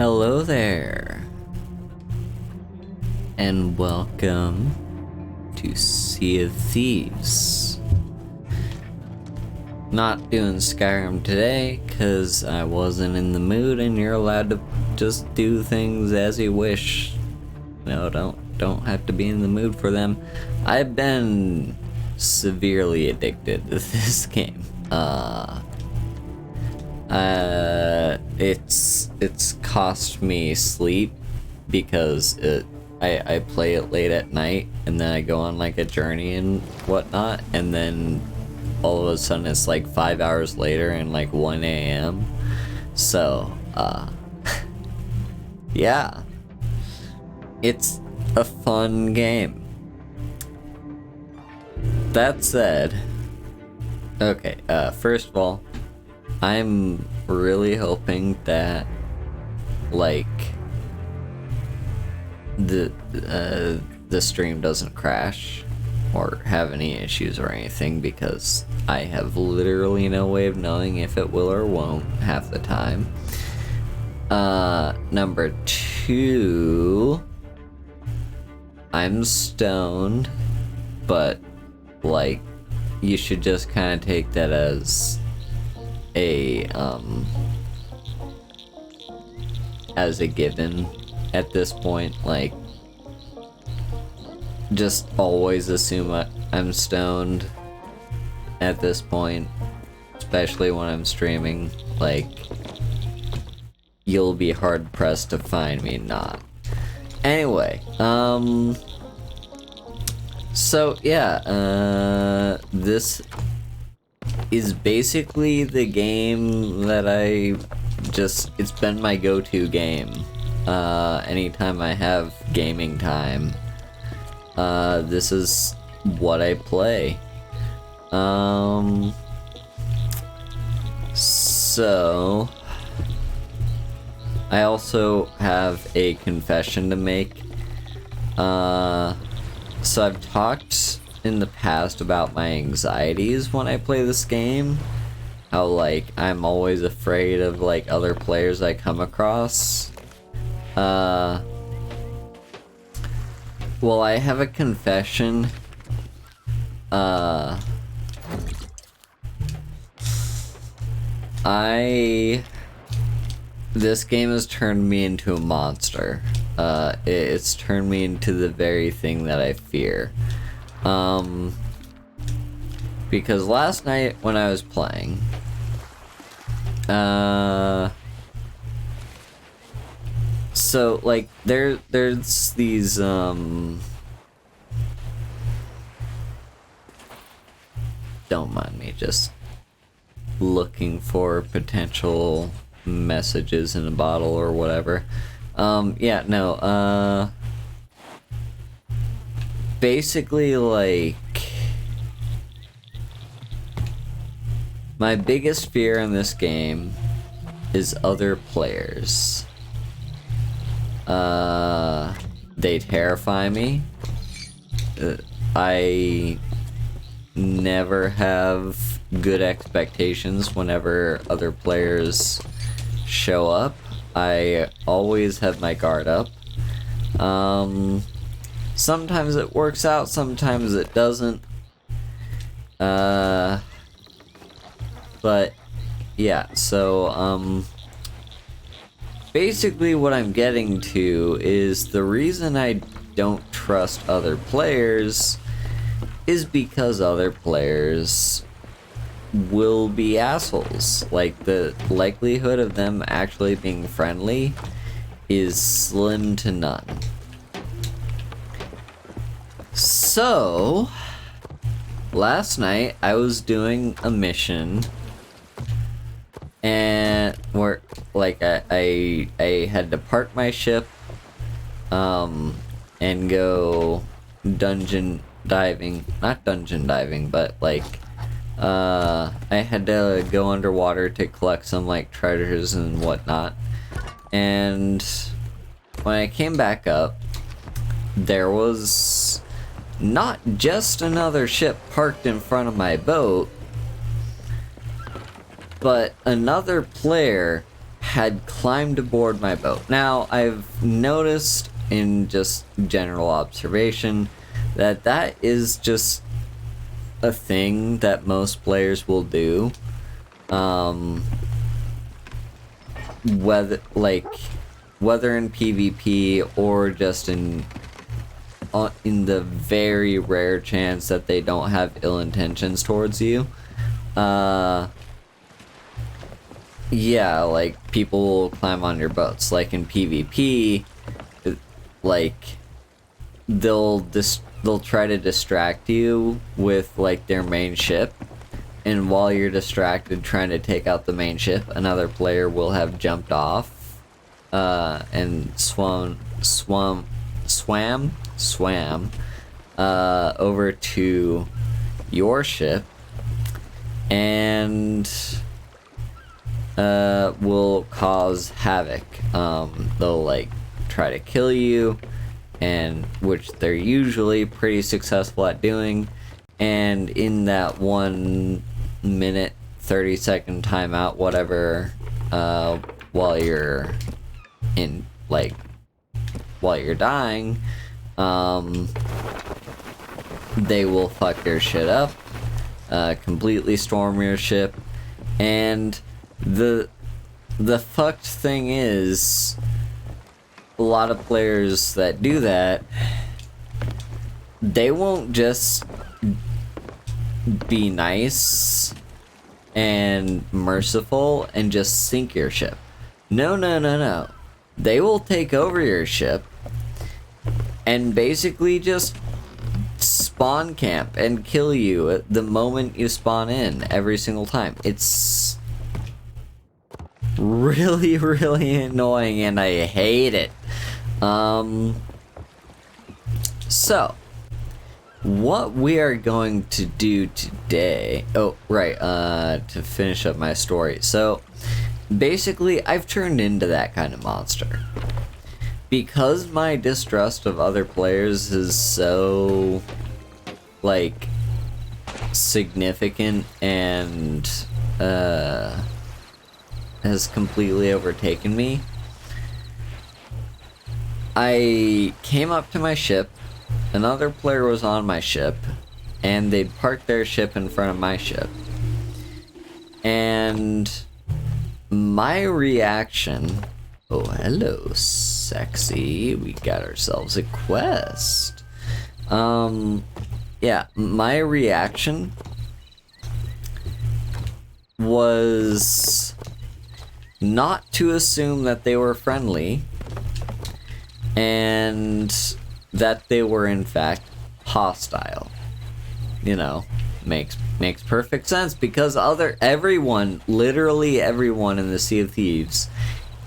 Hello there, and welcome to Sea of Thieves. Not doing Skyrim today, cause I wasn't in the mood, and you're allowed to just do things as you wish. No, don't have to be in the mood for them. I've been severely addicted to this game. It's cost me sleep because I play it late at night and then I go on like a journey and whatnot, and then all of a sudden it's like 5 hours later and like 1 a.m. So yeah, it's a fun game. That said, okay, first of all, I'm really hoping that like the stream doesn't crash or have any issues or anything, because I have literally no way of knowing if it will or won't half the time. Number two, I'm stoned, but like you should just kind of take that as a given at this point. Like, just always assume I'm stoned at this point, especially when I'm streaming. Like, you'll be hard pressed to find me not. Anyway, so yeah, this is basically the game that it's been my go-to game. Anytime I have gaming time, this is what I play. So I also have a confession to make. So I've talked in the past about my anxieties when I play this game. How like I'm always afraid of like other players I come across. Well, I have a confession. This game has turned me into a monster. It's turned me into the very thing that I fear. Because last night when I was playing, so like there's these don't mind me just looking for potential messages in a bottle or whatever. Yeah, no, basically, like, my biggest fear in this game is other players. They terrify me. I never have good expectations whenever other players show up. I always have my guard up. Sometimes it works out, sometimes it doesn't. But yeah, so basically what I'm getting to is the reason I don't trust other players is because other players will be assholes. Like, the likelihood of them actually being friendly is slim to none. So last night I was doing a mission, and where like I had to park my ship and go dungeon diving, not dungeon diving, but like I had to go underwater to collect some like treasures and whatnot. And when I came back up, there was not just another ship parked in front of my boat, but another player had climbed aboard my boat. Now, I've noticed in just general observation that that is just a thing that most players will do. Whether in PvP or just in the very rare chance that they don't have ill intentions towards you. Yeah, like, people will climb on your boats. Like, in PvP, like, they'll try to distract you with, like, their main ship. And while you're distracted trying to take out the main ship, another player will have jumped off, and swam, over to your ship, and will cause havoc. They'll like try to kill you, and which they're usually pretty successful at doing. And in that 1 minute 30-second timeout, whatever, while you're dying, they will fuck your shit up, completely storm your ship. And the fucked thing is, a lot of players that do that, they won't just be nice and merciful and just sink your ship. No. They will take over your ship and basically just spawn camp and kill you the moment you spawn in every single time. It's really, really annoying and I hate it. So what we are going to do today... Oh, right, to finish up my story. So, basically, I've turned into that kind of monster. Because my distrust of other players is so, like, significant and, has completely overtaken me, I came up to my ship. Another player was on my ship, and they'd parked their ship in front of my ship. And my reaction... Oh, hello, sexy. We got ourselves a quest. Yeah, my reaction was not to assume that they were friendly, and that they were in fact hostile. You know, makes perfect sense, because literally everyone in the Sea of Thieves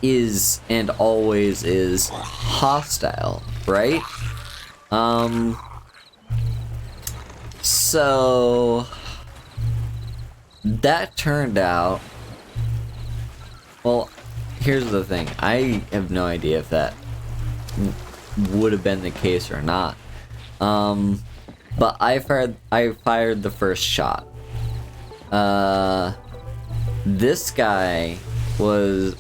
is and always is hostile, right? So that turned out, well, here's the thing. I have no idea if that would have been the case or not. But I fired the first shot. This guy was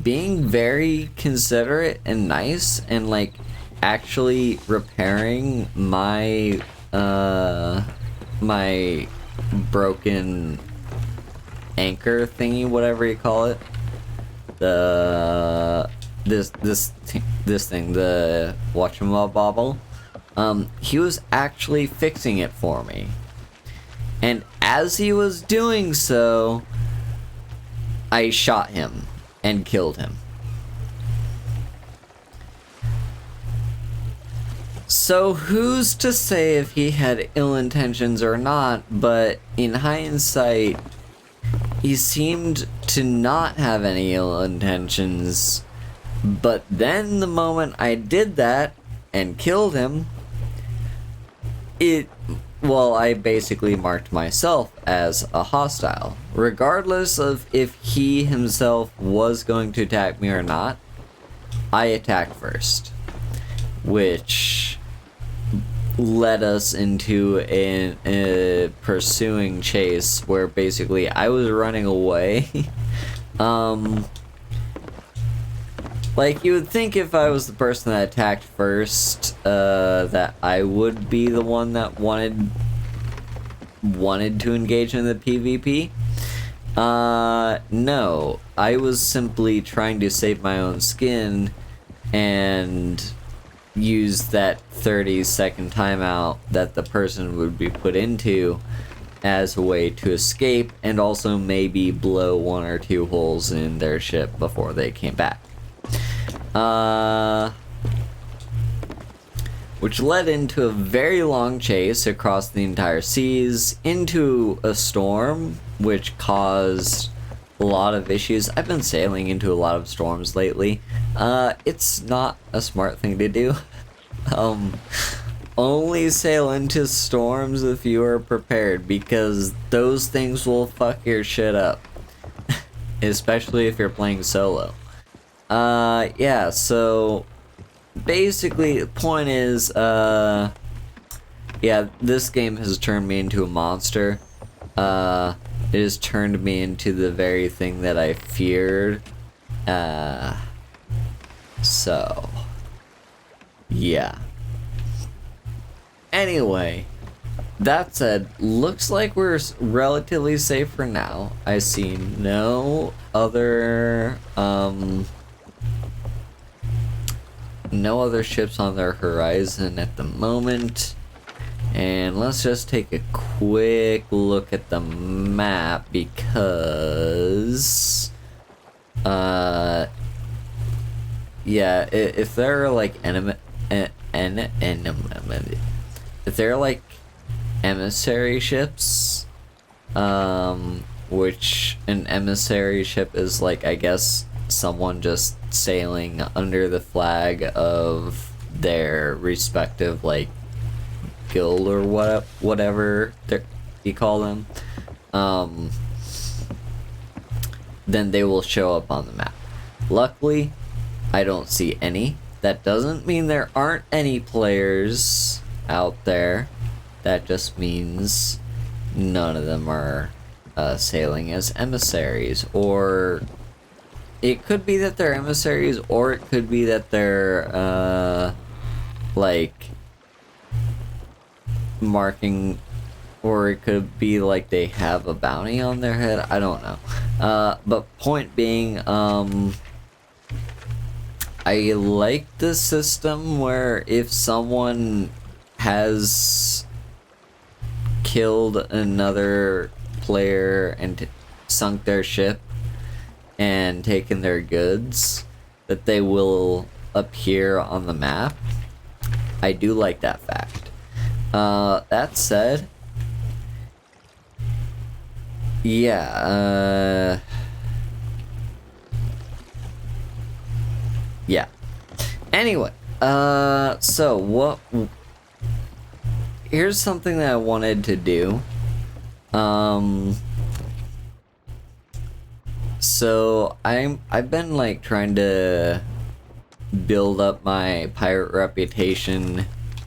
being very considerate and nice, and like actually repairing my my broken anchor thingy, whatever you call it. This thing, the whatchamabobble. He was actually fixing it for me. And as he was doing so, I shot him and killed him. So who's to say if he had ill intentions or not, but in hindsight, he seemed to not have any ill intentions. But then the moment I did that and killed him, I basically marked myself as a hostile. Regardless of if he himself was going to attack me or not, I attacked first. Which led us into a pursuing chase where basically I was running away. Like, you would think if I was the person that attacked first, that I would be the one that wanted to engage in the PvP. No. I was simply trying to save my own skin and use that 30-second timeout that the person would be put into as a way to escape, and also maybe blow 1 or 2 holes in their ship before they came back. Which led into a very long chase across the entire seas, into a storm, which caused a lot of issues. I've been sailing into a lot of storms lately. It's not a smart thing to do. Only sail into storms if you are prepared, because those things will fuck your shit up. Especially if you're playing solo. Yeah, so basically the point is, yeah, this game has turned me into a monster. It has turned me into the very thing that I feared. So yeah. Anyway, that said, looks like we're relatively safe for now. I see no other ships on their horizon at the moment. And let's just take a quick look at the map, because yeah, if there are like if they're like emissary ships, which an emissary ship is like, I guess, someone just sailing under the flag of their respective like guild or whatever you call them, then they will show up on the map. Luckily, I don't see any. That doesn't mean there aren't any players out there. That just means none of them are sailing as emissaries. Or it could be that they're emissaries, or it could be that they're like marking, or it could be like they have a bounty on their head. I don't know. But point being, I like the system where if someone has killed another player and sunk their ship and taken their goods, that they will appear on the map. I do like that fact. That said, yeah, yeah. Anyway, so here's something that I wanted to do. So I've been like trying to build up my pirate reputation,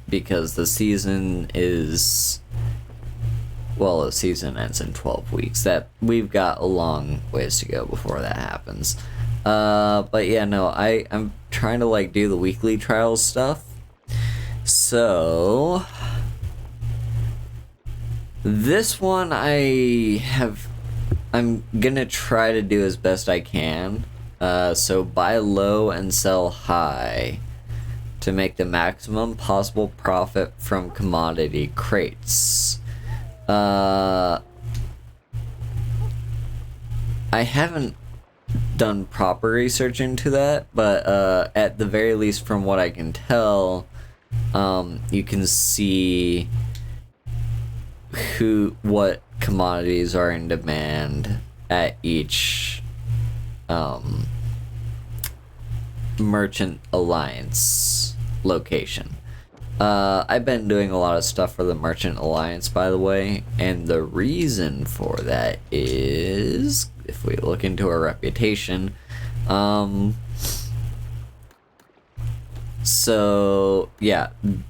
because the season is, well, the season ends in 12 weeks. That we've got a long ways to go before that happens. But yeah, no, I'm trying to like do the weekly trials stuff. So this one I'm gonna try to do as best I can. So buy low and sell high to make the maximum possible profit from commodity crates. I haven't done proper research into that, but at the very least, from what I can tell, you can see what commodities are in demand at each merchant alliance location. I've been doing a lot of stuff for the merchant alliance, by the way, and the reason for that is, if we look into our reputation, so yeah,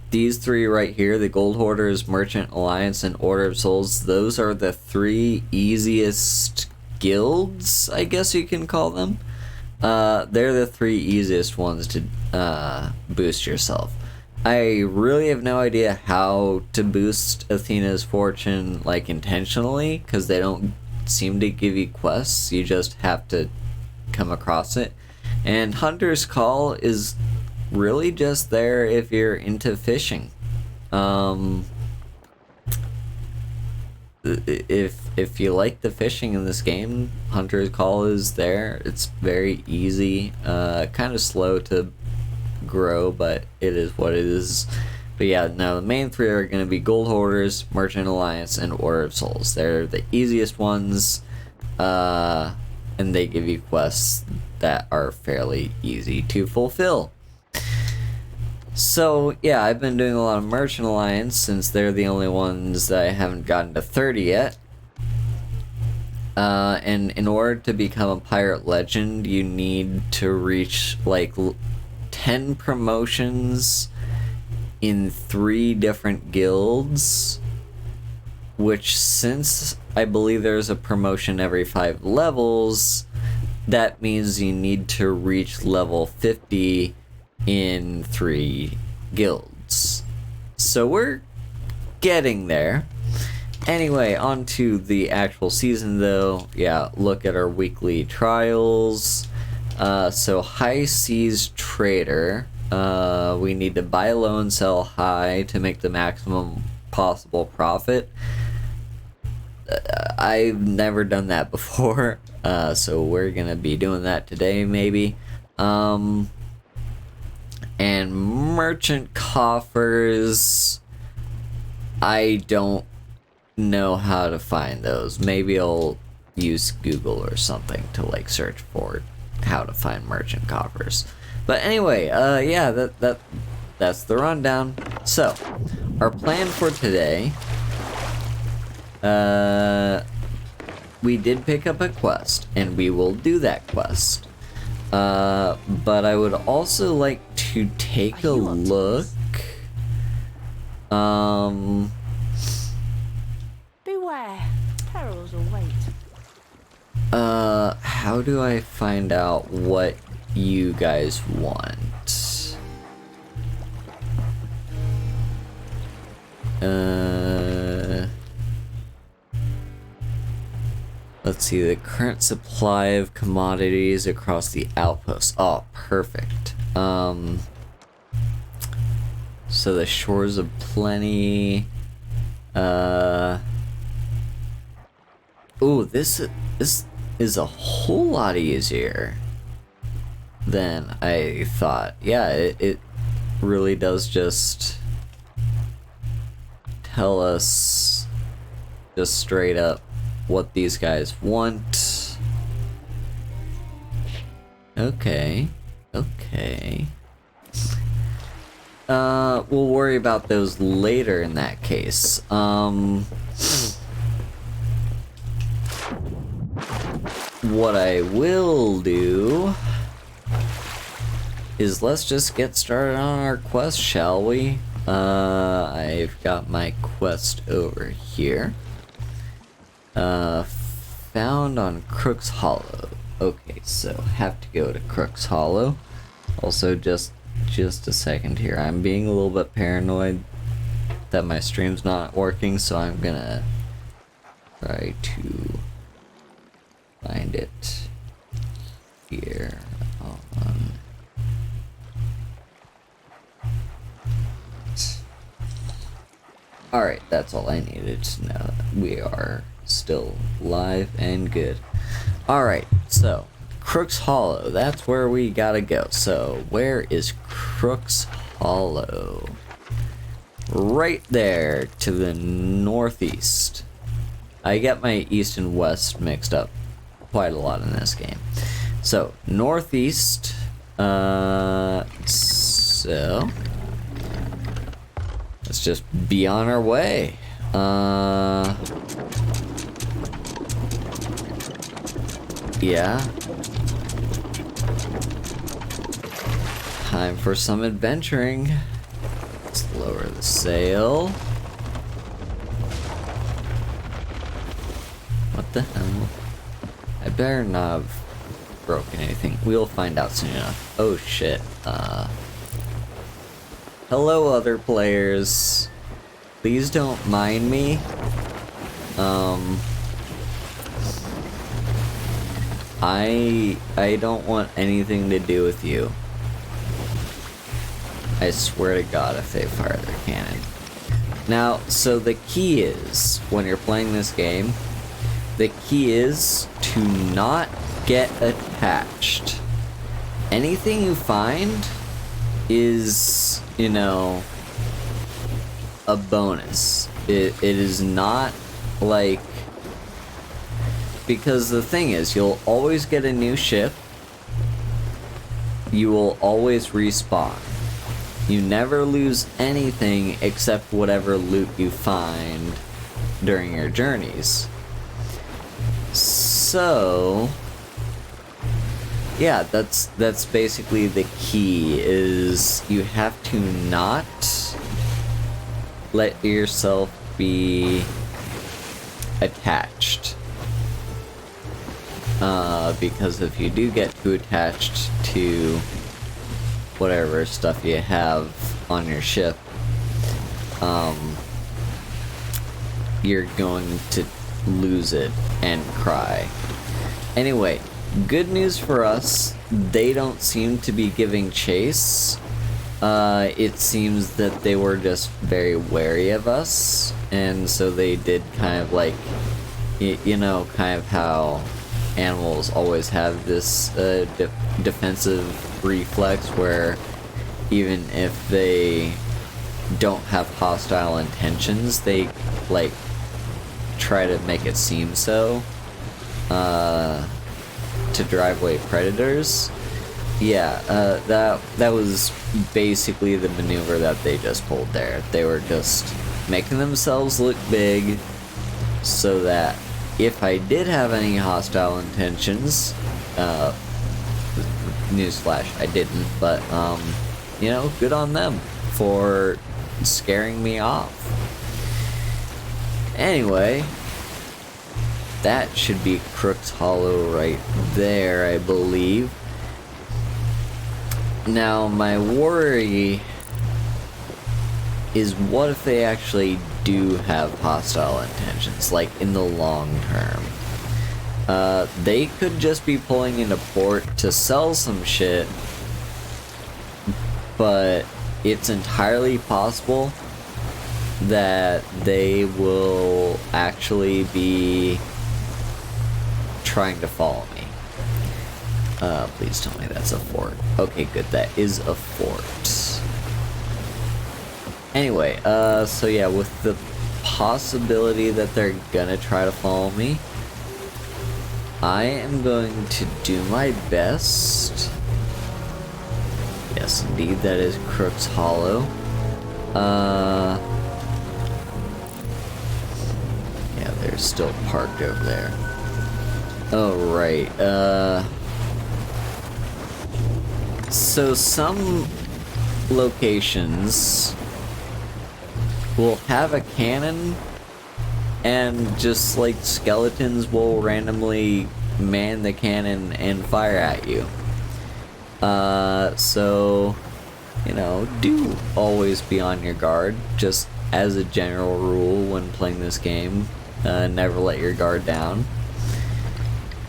these three right here, the Gold Hoarders, Merchant Alliance, and Order of Souls, those are the 3 easiest guilds, I guess you can call them. they're the 3 easiest ones to boost yourself. I really have no idea how to boost Athena's fortune, like, intentionally, because they don't seem to give you quests. You just have to come across it. And Hunter's Call is really just there if you're into fishing. If you like the fishing in this game, Hunter's Call is there. It's very easy, kind of slow to grow, but it is what it is. But yeah, now the main 3 are going to be Gold Hoarders, Merchant Alliance, and Order of Souls. They're the easiest ones, and they give you quests that are fairly easy to fulfill. So yeah, I've been doing a lot of Merchant Alliance since they're the only ones that I haven't gotten to 30 yet. And in order to become a Pirate Legend, you need to reach like 10 promotions in 3 different guilds, which, since I believe there's a promotion every 5 levels, that means you need to reach level 50 in 3 guilds. So we're getting there. Anyway, on to the actual season though. Yeah, look at our weekly trials. So High Seas Trader, we need to buy low and sell high to make the maximum possible profit. I've never done that before, so we're gonna be doing that today maybe. And merchant coffers, I don't know how to find those. Maybe I'll use Google or something to like search for how to find merchant coffers. But anyway, yeah, that's the rundown. So, our plan for today, we did pick up a quest, and we will do that quest. But I would also like to take a look. Beware, perils await. How do I find out what you guys want? Let's see, the current supply of commodities across the outpost. Oh, perfect. So the shores of plenty. Ooh, this is a whole lot easier than I thought. Yeah, it really does just tell us just straight up what these guys want. Okay. We'll worry about those later in that case. What I will do is let's just get started on our quest, shall we? I've got my quest over here. Found on Crook's Hollow. Okay, so have to go to Crook's Hollow. Also, just a second here. I'm being a little bit paranoid that my stream's not working, so I'm gonna try to find it here on. Alright, that's all I needed to know. We are still live and good. Alright, so Crook's Hollow, that's where we gotta go. So where is Crook's Hollow? Right there to the northeast. I get my east and west mixed up quite a lot in this game. So northeast, so let's just be on our way. Yeah. Time for some adventuring. Let's lower the sail. What the hell? I better not have broken anything. We'll find out soon enough. Oh shit. Hello other players. Please don't mind me. I don't want anything to do with you. I swear to God if they fire their cannon. Now, so the key is, when you're playing this game, the key is to not get attached. Anything you find is, you know, a bonus. It is not like... Because the thing is, you'll always get a new ship. You will always respawn. You never lose anything except whatever loot you find during your journeys. So... yeah, that's basically the key, is you have to not let yourself be attached. Because if you do get too attached to whatever stuff you have on your ship, you're going to lose it and cry. Anyway, good news for us, they don't seem to be giving chase. It seems that they were just very wary of us, and so they did kind of like, you know, kind of how animals always have this defensive reflex where even if they don't have hostile intentions, they like try to make it seem so to drive away predators. Yeah, that was basically the maneuver that they just pulled there. They were just making themselves look big so that if I did have any hostile intentions, newsflash, I didn't, but, you know, good on them for scaring me off. Anyway, that should be Crook's Hollow right there, I believe. Now, my worry is what if they actually do have hostile intentions, like in the long term. They could just be pulling into port to sell some shit, but it's entirely possible that they will actually be trying to follow me. Please tell me that's a fort. Okay, good, that is a fort. Anyway, so yeah, with the possibility that they're gonna try to follow me, I am going to do my best. Yes, indeed, that is Crook's Hollow. Yeah, they're still parked over there. Oh, right, so some locations will have a cannon and just like skeletons will randomly man the cannon and fire at you. So, you know, do always be on your guard, just as a general rule when playing this game. Never let your guard down.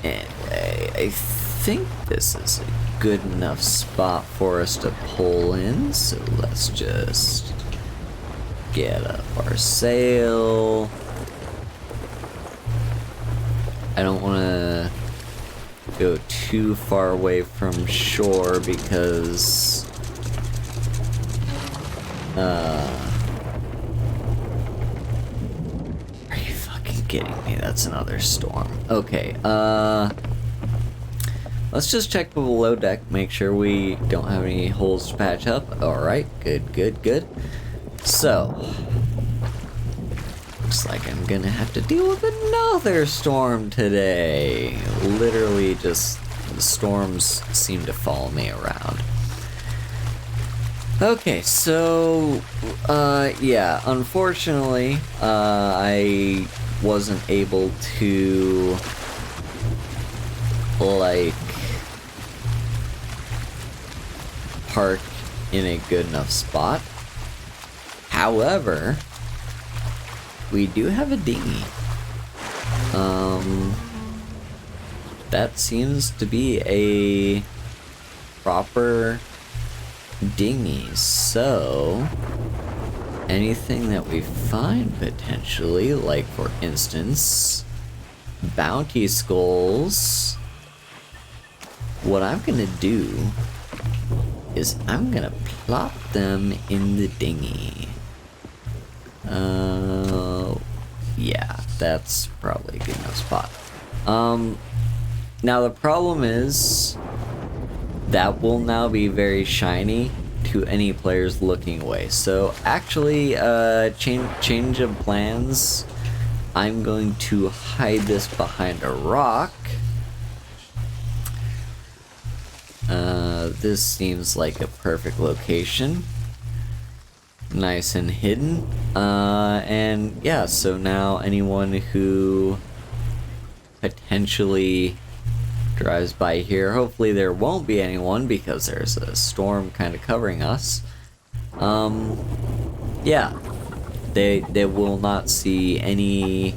And I think this is a good enough spot for us to pull in, so let's just get up our sail. I don't want to go too far away from shore because are you fucking kidding me? That's another storm. Okay, let's just check the below deck, make sure we don't have any holes to patch up. Alright, good. So, looks like I'm gonna have to deal with another storm today. Literally just, the storms seem to follow me around. Okay, so, yeah, unfortunately, I wasn't able to, like, park in a good enough spot. However, we do have a dinghy. That seems to be a proper dinghy, so anything that we find potentially, like for instance, bounty skulls, what I'm gonna do is I'm gonna plop them in the dinghy. Yeah, that's probably a good enough spot. Now the problem is that will now be very shiny to any players looking away. So actually, change of plans. I'm going to hide this behind a rock. This seems like a perfect location. Nice and hidden. And yeah, so now anyone who potentially drives by here, hopefully there won't be anyone because there's a storm kind of covering us. Yeah, they will not see any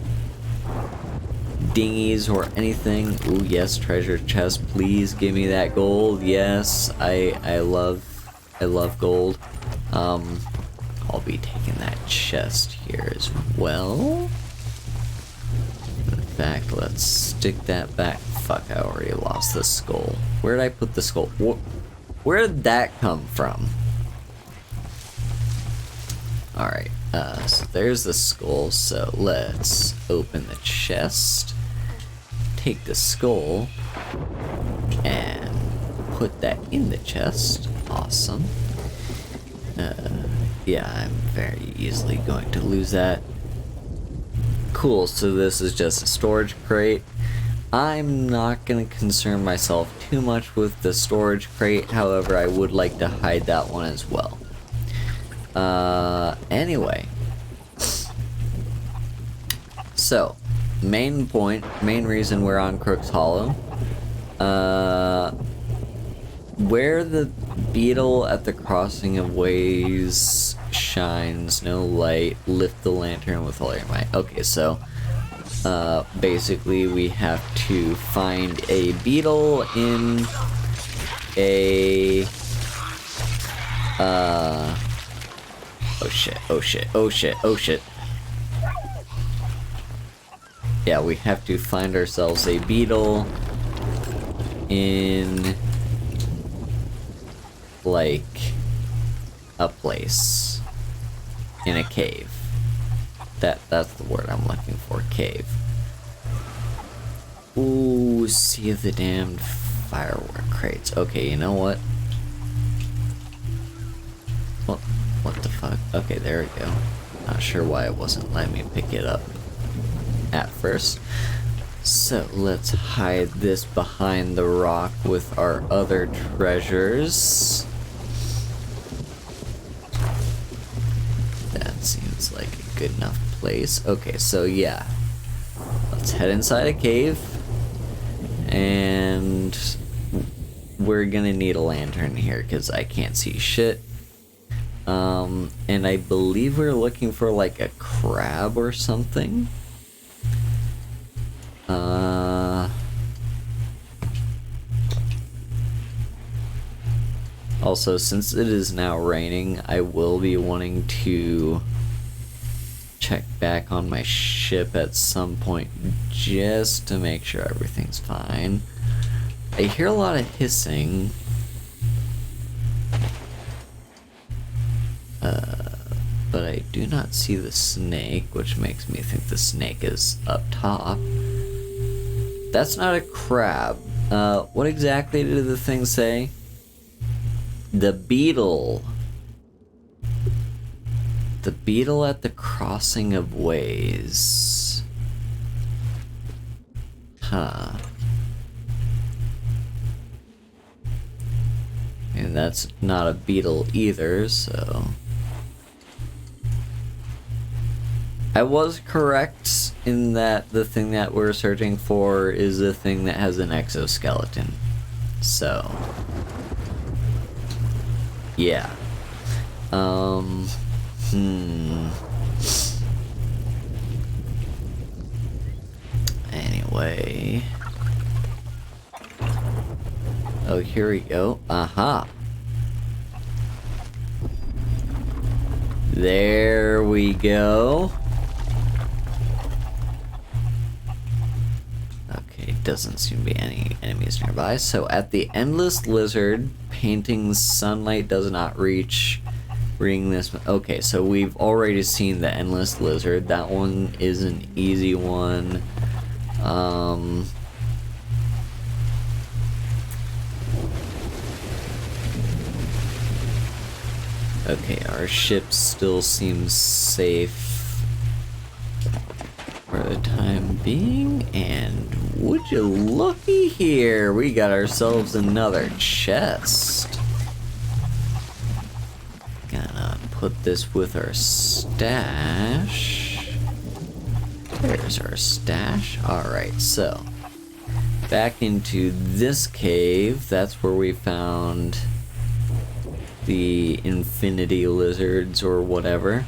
dinghies or anything. Ooh, yes, treasure chest, please give me that gold. Yes, I love gold. I'll be taking that chest here as well. In fact, let's stick that back. Fuck, I already lost the skull. Where did I put the skull? Where did that come from? Alright, so there's the skull, so let's open the chest, take the skull, and put that in the chest. Awesome. Yeah, I'm very easily going to lose that. Cool, so this is just a storage crate. I'm not going to concern myself too much with the storage crate, however, I would like to hide that one as well. Anyway. So, main reason we're on Crook's Hollow. Where the beetle at the crossing of ways shines no light, lift the lantern with all your might. Okay, so basically we have to find a beetle in a oh shit. Yeah, we have to find ourselves a beetle in like a place in a cave. That's the word I'm looking for, cave. Ooh, Sea of the Damned firework crates. Okay, you know what? What the fuck? Okay, there we go. Not sure why it wasn't letting me pick it up at first. So let's hide this behind the rock with our other treasures. That seems like a good enough place. Okay, so yeah. Let's head inside a cave. And we're gonna need a lantern here because I can't see shit. And I believe we're looking for like a crab or something. Also, since it is now raining, I will be wanting to check back on my ship at some point just to make sure everything's fine. I hear a lot of hissing. But I do not see the snake, which makes me think the snake is up top. That's not a crab. What exactly did the thing say? The beetle. The beetle at the crossing of ways. Huh. And that's not a beetle either, so... I was correct in that the thing that we're searching for is a thing that has an exoskeleton. So... Yeah. Anyway. Oh, here we go. Aha. There we go. Okay, doesn't seem to be any enemies nearby. So at the endless lizard, painting sunlight does not reach. Reading this. Okay, so we've already seen the endless lizard. That one is an easy one. Okay, our ship still seems safe for the time being, and would you looky here, we got ourselves another chest. Gonna put this with our stash. There's our stash. Alright, so back into this cave. That's where we found the infinity lizards or whatever.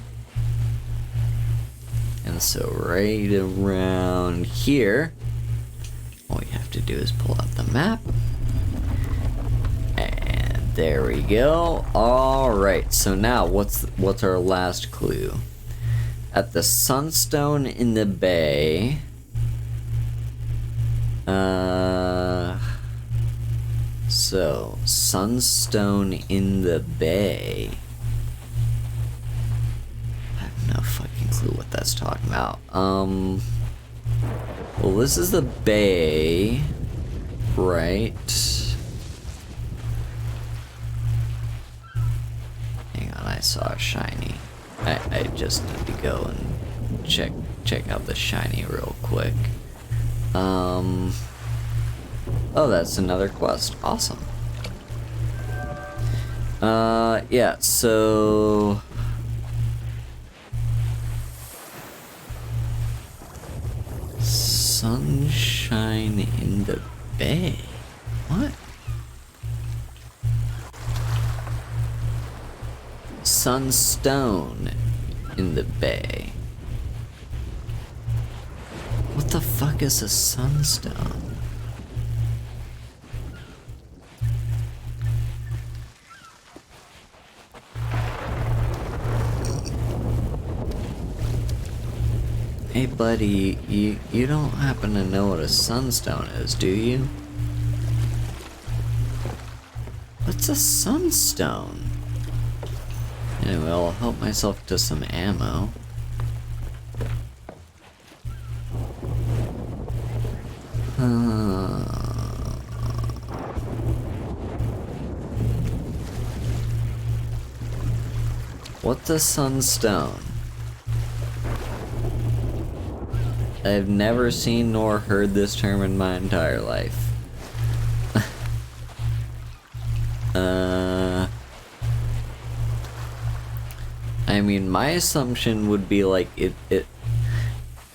And so right around here, all we have to do is pull out the map. And there we go. Alright, so now what's our last clue? At the sunstone in the bay, so sunstone in the bay. I have no fucking clue what that's talking about. Well, this is the bay, right? Hang on, I saw a shiny. I just need to go and check out the shiny real quick. Oh, that's another quest. Awesome. Yeah, so sunshine in the bay. What? Sunstone in the bay. What the fuck is a sunstone? Hey buddy, you don't happen to know what a sunstone is, do you? What's a sunstone? Anyway, I'll help myself to some ammo. What's a sunstone? I've never seen nor heard this term in my entire life. I mean, my assumption would be like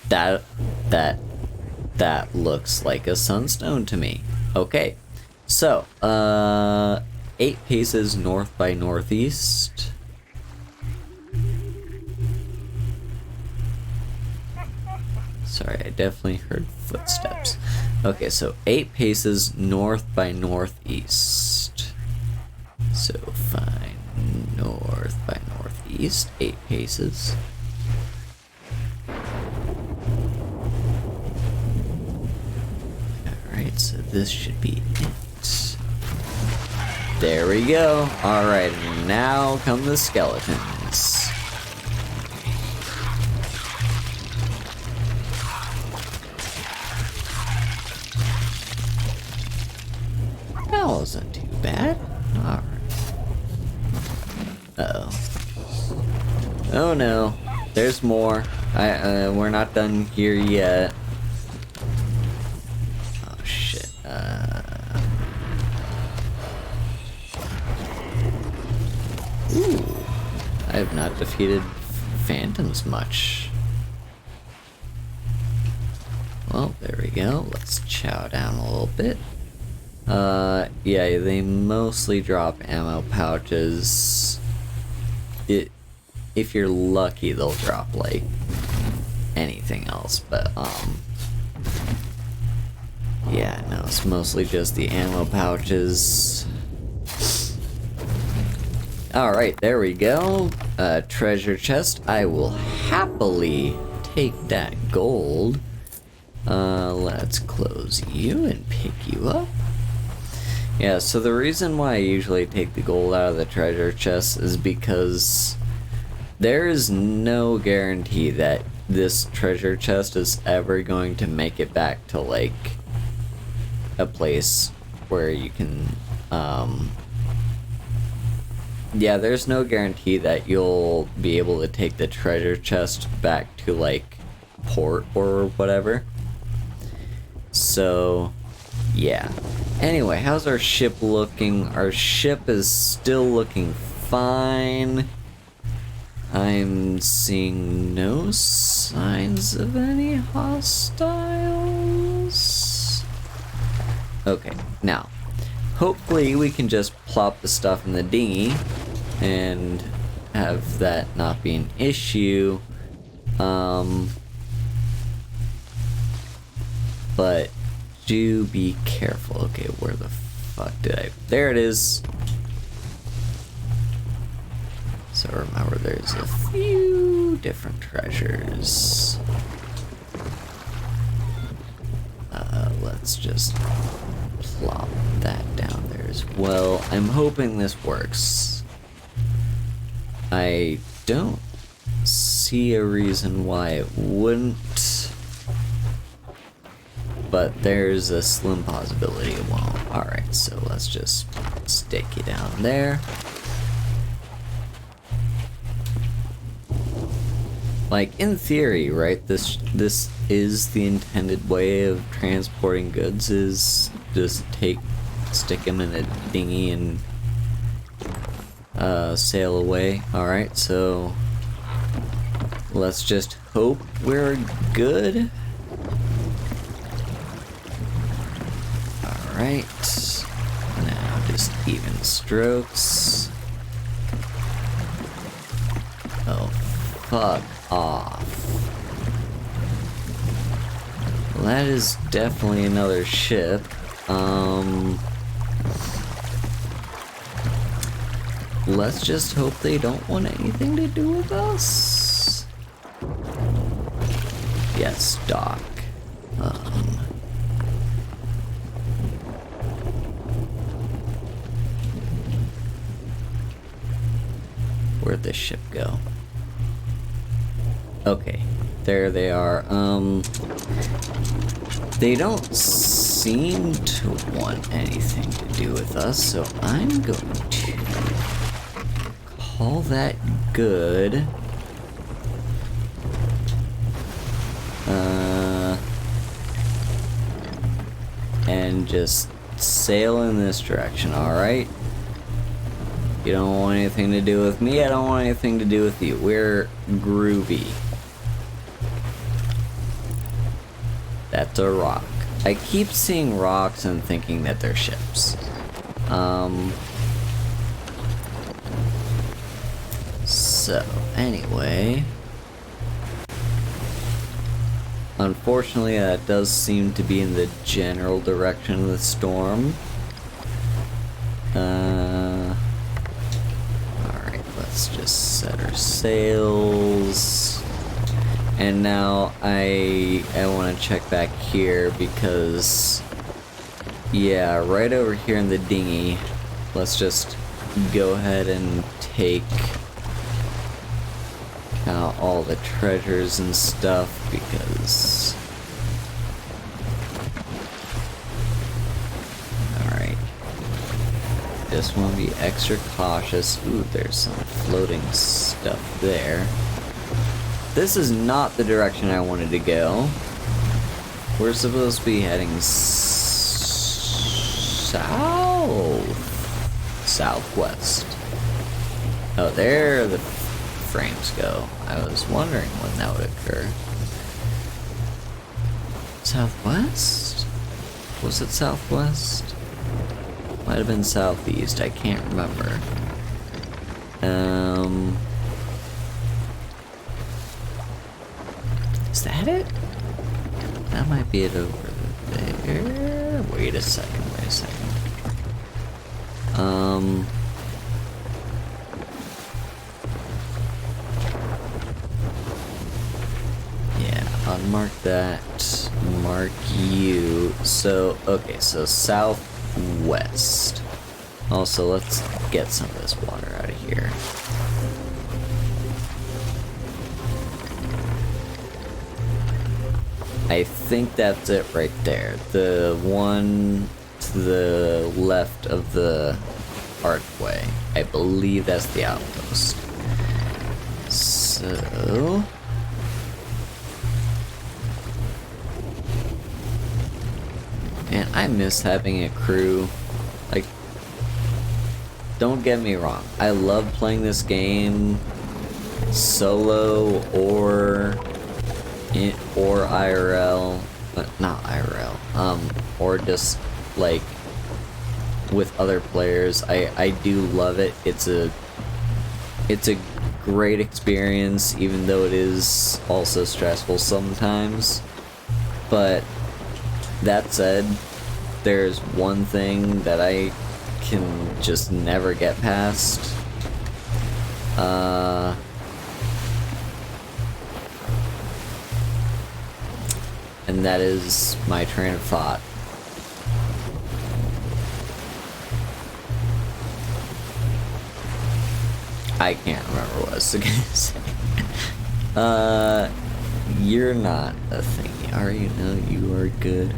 that looks like a sunstone to me. Okay, so 8 paces north by northeast. Sorry, I definitely heard footsteps. Okay, so 8 paces north by northeast. So fine, north by northeast, 8 paces. Alright, so this should be it. There we go. Alright, now come the skeletons. That wasn't too bad. Alright. Uh-oh. Oh no. There's more. We're not done here yet. Oh shit. Ooh. I have not defeated phantoms much. Well, there we go. Let's chow down a little bit. Yeah, they mostly drop ammo pouches. If you're lucky, they'll drop, like, anything else, but, yeah, no, it's mostly just the ammo pouches. Alright, there we go. Treasure chest. I will happily take that gold. Let's close you and pick you up. Yeah, so the reason why I usually take the gold out of the treasure chest is because there is no guarantee that this treasure chest is ever going to make it back to, like, a place where you can, yeah, there's no guarantee that you'll be able to take the treasure chest back to, like, port or whatever. So, yeah. Anyway, how's our ship looking? Our ship is still looking fine. I'm seeing no signs of any hostiles. Okay, now, hopefully we can just plop the stuff in the dinghy and have that not be an issue. But do be careful. Okay, where the fuck did I... There it is. So remember, there's a few different treasures. Let's just plop that down there as well. I'm hoping this works. I don't see a reason why it wouldn't, but there's a slim possibility it won't. Alright, so let's just stick you down there. Like, in theory, right, this is the intended way of transporting goods, is just stick them in a dinghy and sail away. Alright, so let's just hope we're good. Alright, now just even strokes. Oh, fuck off. Well, that is definitely another ship. Let's just hope they don't want anything to do with us. Yes, dock. Where'd this ship go? Okay, there they are. They don't seem to want anything to do with us, so I'm going to call that good. And just sail in this direction, alright? You don't want anything to do with me, I don't want anything to do with you. We're groovy. That's a rock. I keep seeing rocks and thinking that they're ships. So, anyway. Unfortunately, that does seem to be in the general direction of the storm. Alright, let's just set our sails. And now I want to check back here because, yeah, right over here in the dinghy, let's just go ahead and take out all the treasures and stuff because, alright, just want to be extra cautious. Ooh, there's some floating stuff there. This is not the direction I wanted to go. We're supposed to be heading southwest. Oh, there the frames go. I was wondering when that would occur. Southwest? Was it southwest? Might have been southeast, I can't remember. Is that it? That might be it over there. Wait a second. Yeah, unmark that. Mark you. So, okay, so southwest. Also, let's get some of this water out of here. I think that's it right there. The one to the left of the archway. I believe that's the outpost. So... Man, I miss having a crew. Like, don't get me wrong. I love playing this game solo or IRL, but not IRL. Or just like with other players. I do love it. It's a great experience, even though it is also stressful sometimes. But that said, there's one thing that I can just never get past. And that is my train of thought. I can't remember what I was gonna say. You're not a thingy, are you? No, you are good.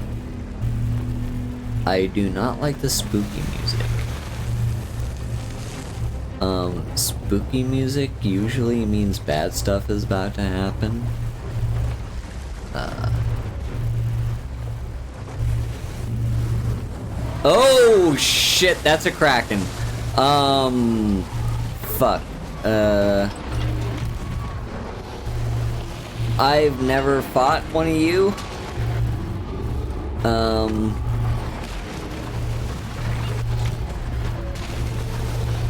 I do not like the spooky music. Spooky music usually means bad stuff is about to happen. Oh shit, that's a kraken. Fuck. I've never fought one of you.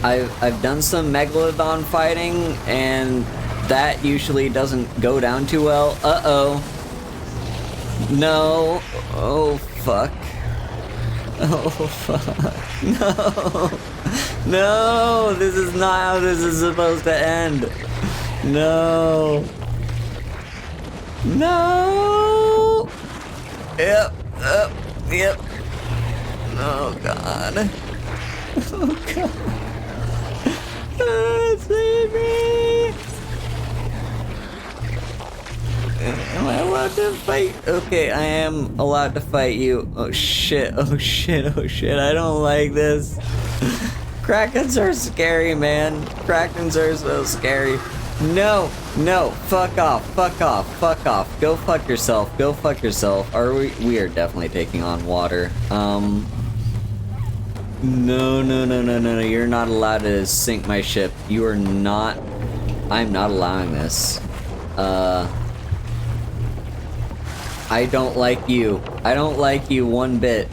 I've done some megalodon fighting, and that usually doesn't go down too well. Uh-oh. No. Oh, fuck. Oh, fuck. No. No, this is not how this is supposed to end. No. No. Yep. Yep. Oh, God. Oh, God. Save me! Am I allowed to fight? Okay, I am allowed to fight you. Oh shit, oh shit, oh shit, I don't like this. Krakens are scary, man. Krakens are so scary. No, fuck off, fuck off, fuck off. Go fuck yourself, go fuck yourself. We are definitely taking on water. No, you're not allowed to sink my ship. You are not. I'm not allowing this. I don't like you. I don't like you one bit.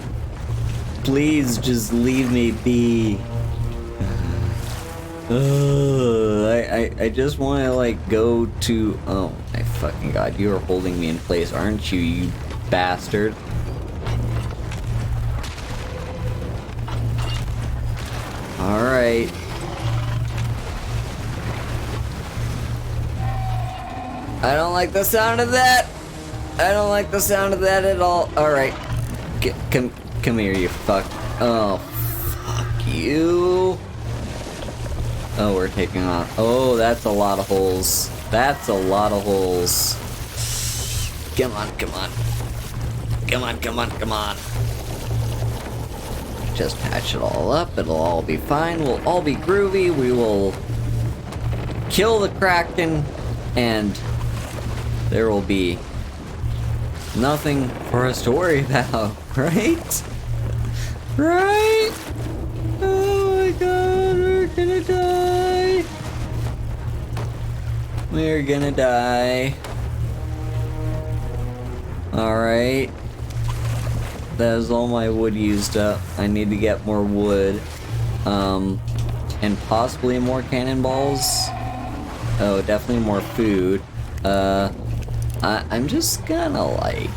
Please just leave me be. I just want to like go to. Oh my fucking god! You are holding me in place, aren't you, you bastard? Alright. I don't like the sound of that. I don't like the sound of that at all. Alright. Come here, you fuck. Oh, fuck you. Oh, we're taking on. Oh, that's a lot of holes. That's a lot of holes. Come on. Come on. Just patch it all up, it'll all be fine, we'll all be groovy, we will kill the Kraken, and there will be nothing for us to worry about, right? Right? Oh my god, we're gonna die. We're gonna die. Alright. that is all my wood used up. I need to get more wood. And possibly more cannonballs. Oh, definitely more food. I'm just gonna, like,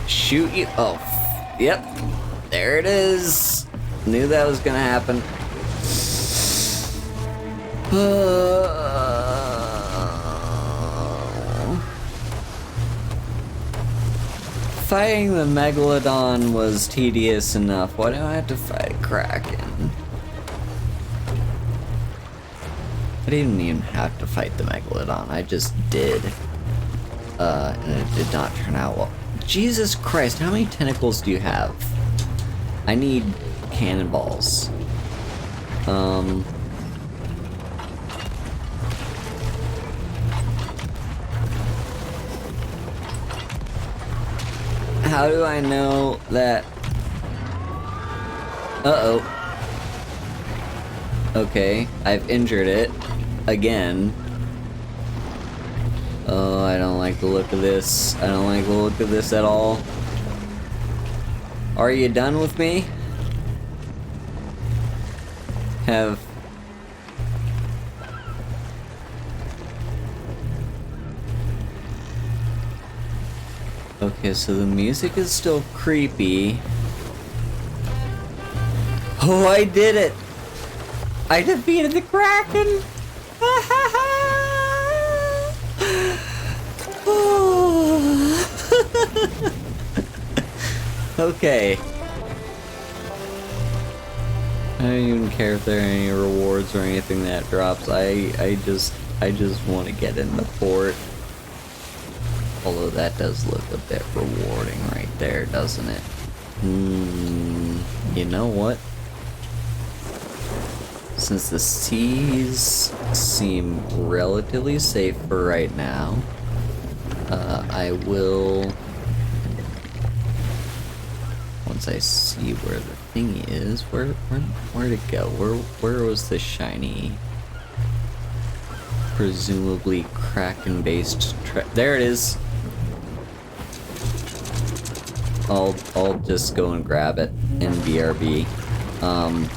shoot you. Oh, yep. There it is. Knew that was gonna happen. Fighting the Megalodon was tedious enough. Why do I have to fight a Kraken? I didn't even have to fight the Megalodon. I just did. And it did not turn out well. Jesus Christ, how many tentacles do you have? I need cannonballs. How do I know that? Uh-oh. Okay, I've injured it. Again. Oh, I don't like the look of this. I don't like the look of this at all. Are you done with me? Have... Okay, so the music is still creepy. Oh, I did it! I defeated the Kraken! Okay. I don't even care if there are any rewards or anything that drops. I just want to get in the port. Although that does look a bit rewarding right there, doesn't it? You know what? Since the seas seem relatively safe for right now, I will, once I see where the thing is, where'd it go? Where was the shiny, presumably Kraken-based there it is. I'll just go and grab it in BRB.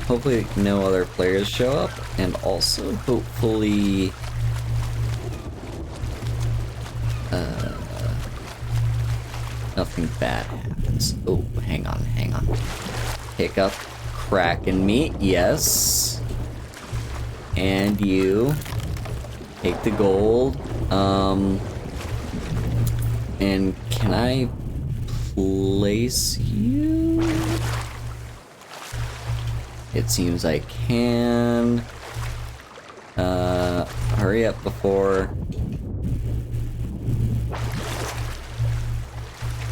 Hopefully no other players show up, and also hopefully nothing bad happens. Oh, hang on. Pick up Kraken meat, yes. And you take the gold. And can I place you? It seems I can. Hurry up before,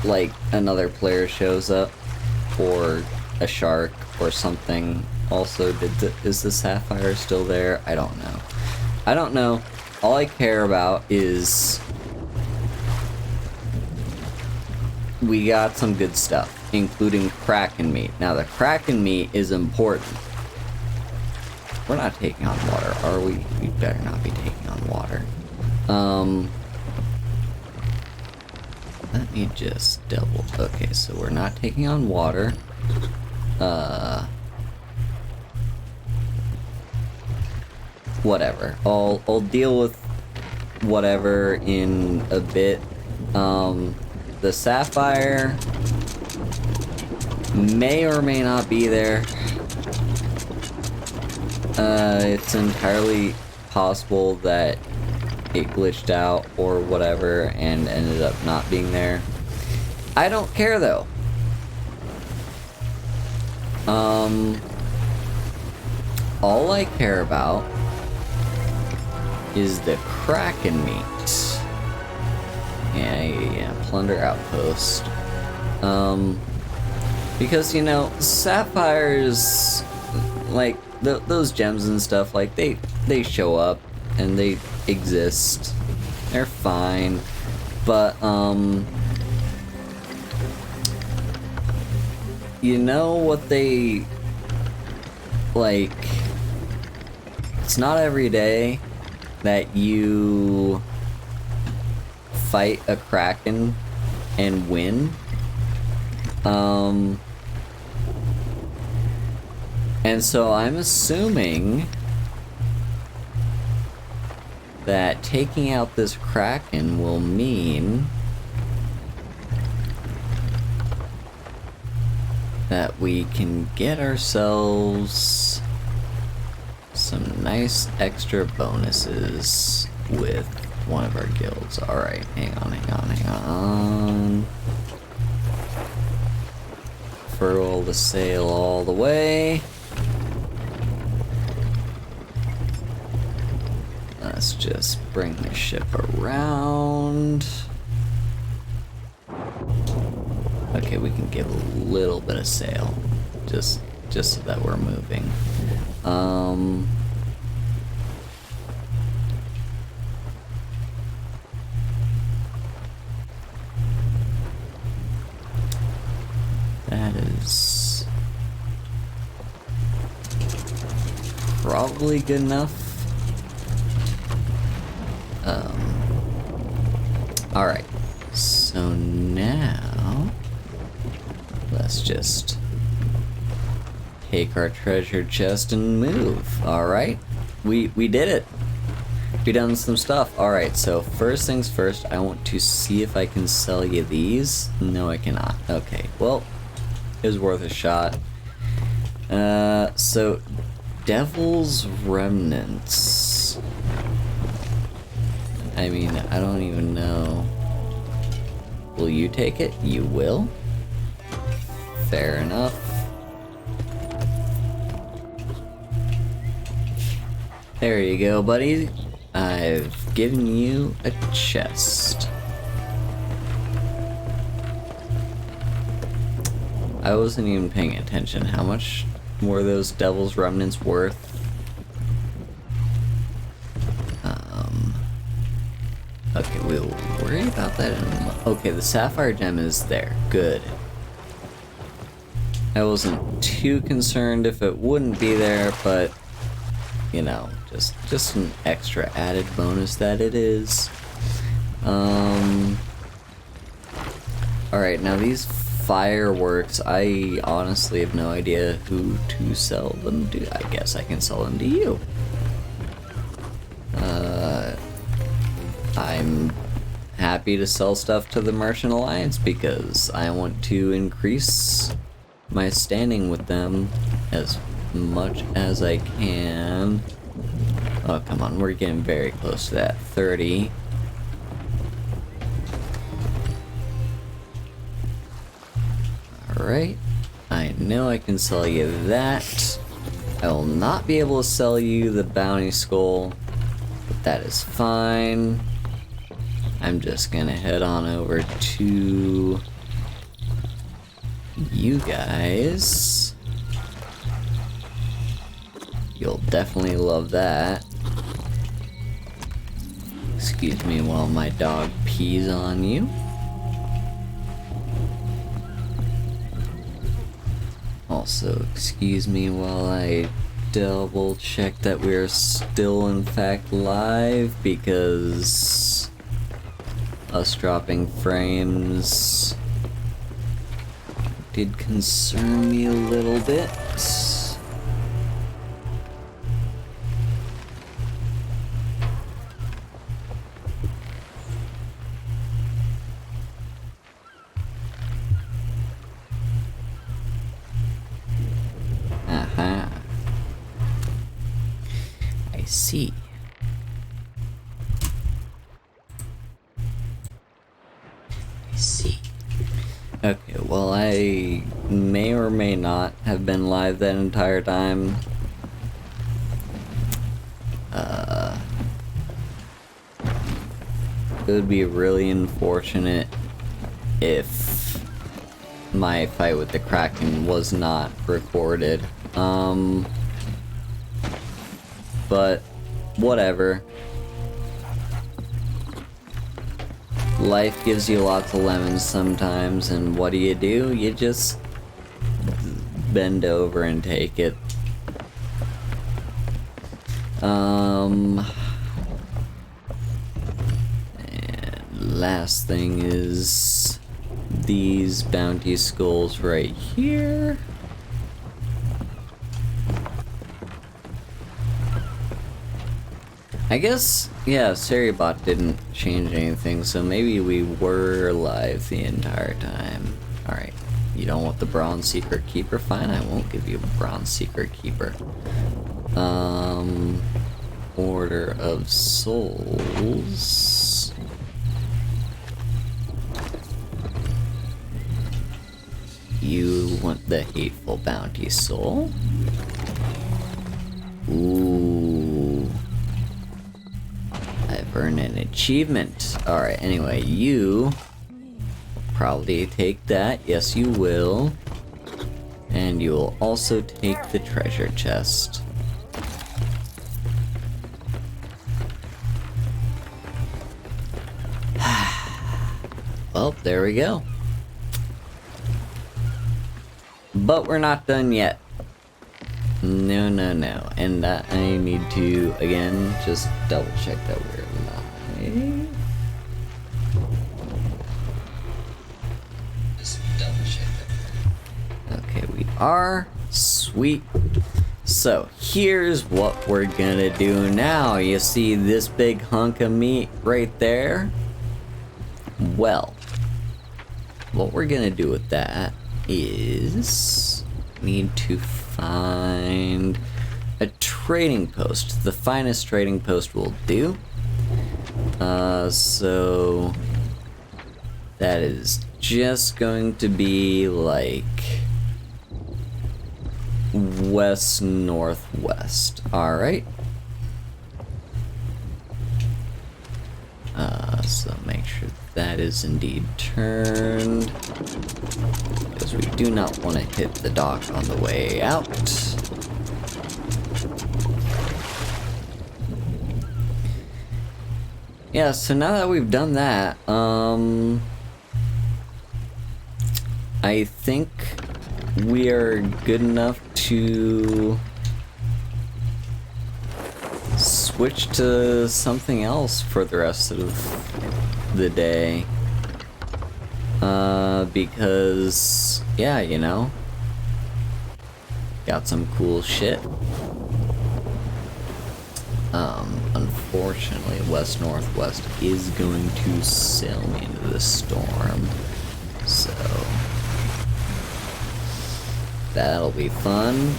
like, another player shows up, or a shark, or something. Also, is the sapphire still there? I don't know. All I care about is we got some good stuff, including Kraken meat. Now, the Kraken meat is important. We're not taking on water, are we? We better not be taking on water. Let me just double... Okay, so we're not taking on water. Whatever. I'll deal with whatever in a bit. The sapphire may or may not be there. It's entirely possible that it glitched out or whatever and ended up not being there. I don't care though. All I care about is the Kraken meat. Yeah, plunder outpost. Because, you know, sapphires, like, those gems and stuff, like, they show up and they exist. They're fine. But, you know what they, like, it's not every day that you fight a Kraken and win. And so I'm assuming that taking out this Kraken will mean that we can get ourselves some nice extra bonuses with one of our guilds. Alright, hang on. Furl the sail all the way. Let's just bring the ship around. Okay, we can give a little bit of sail, just so that we're moving. That is probably good enough. Alright, so now let's just take our treasure chest and move. Alright, we did it. We done some stuff. Alright, so first things first, I want to see if I can sell you these. No, I cannot. Okay, well, it was worth a shot. So Devil's Remnants. I mean, I don't even know. Will you take it? You will? Fair enough. There you go, buddy. I've given you a chest. I wasn't even paying attention. How much were those Devil's Remnants worth? Okay, we'll worry about that in a moment. Okay, the Sapphire Gem is there. Good. I wasn't too concerned if it wouldn't be there, but you know, just an extra added bonus that it is. Alright, now these fireworks, I honestly have no idea who to sell them to. I guess I can sell them to you. I'm happy to sell stuff to the Merchant Alliance because I want to increase my standing with them as much as I can. Oh, come on, we're getting very close to that 30. Alright, I know I can sell you that. I will not be able to sell you the bounty skull, but that is fine. I'm just gonna head on over to you guys. You'll definitely love that. Excuse me while my dog pees on you. Also, excuse me while I double check that we're still in fact live, because us dropping frames did concern me a little bit. Aha. I see. Okay, well, I may or may not have been live that entire time. It would be really unfortunate if my fight with the Kraken was not recorded. But whatever. Life gives you lots of lemons sometimes, and what do? You just bend over and take it. And last thing is these bounty skulls right here. I guess, yeah, Seribot didn't change anything, so maybe we were alive the entire time. Alright, you don't want the Bronze Secret Keeper? Fine, I won't give you a Bronze Secret Keeper. Order of Souls. You want the Hateful Bounty Soul? Ooh. I've earned an achievement. Alright, anyway, you probably take that. Yes, you will. And you will also take the treasure chest. Well, there we go. But we're not done yet. No, no, no. And I need to, again, just double check that we're live. Just double check that. Okay, we are. Sweet. So, here's what we're gonna do now. You see this big hunk of meat right there? Well, what we're gonna do with that is need to find a trading post. The finest trading post will do. So that is just going to be like west northwest. All right. So make sure that is indeed turned, because we do not want to hit the dock on the way out. Yeah, so now that we've done that, I think we are good enough to switch to something else for the rest of the day. Because, yeah, you know, got some cool shit. Unfortunately, west northwest is going to sail me into the storm, so that'll be fun.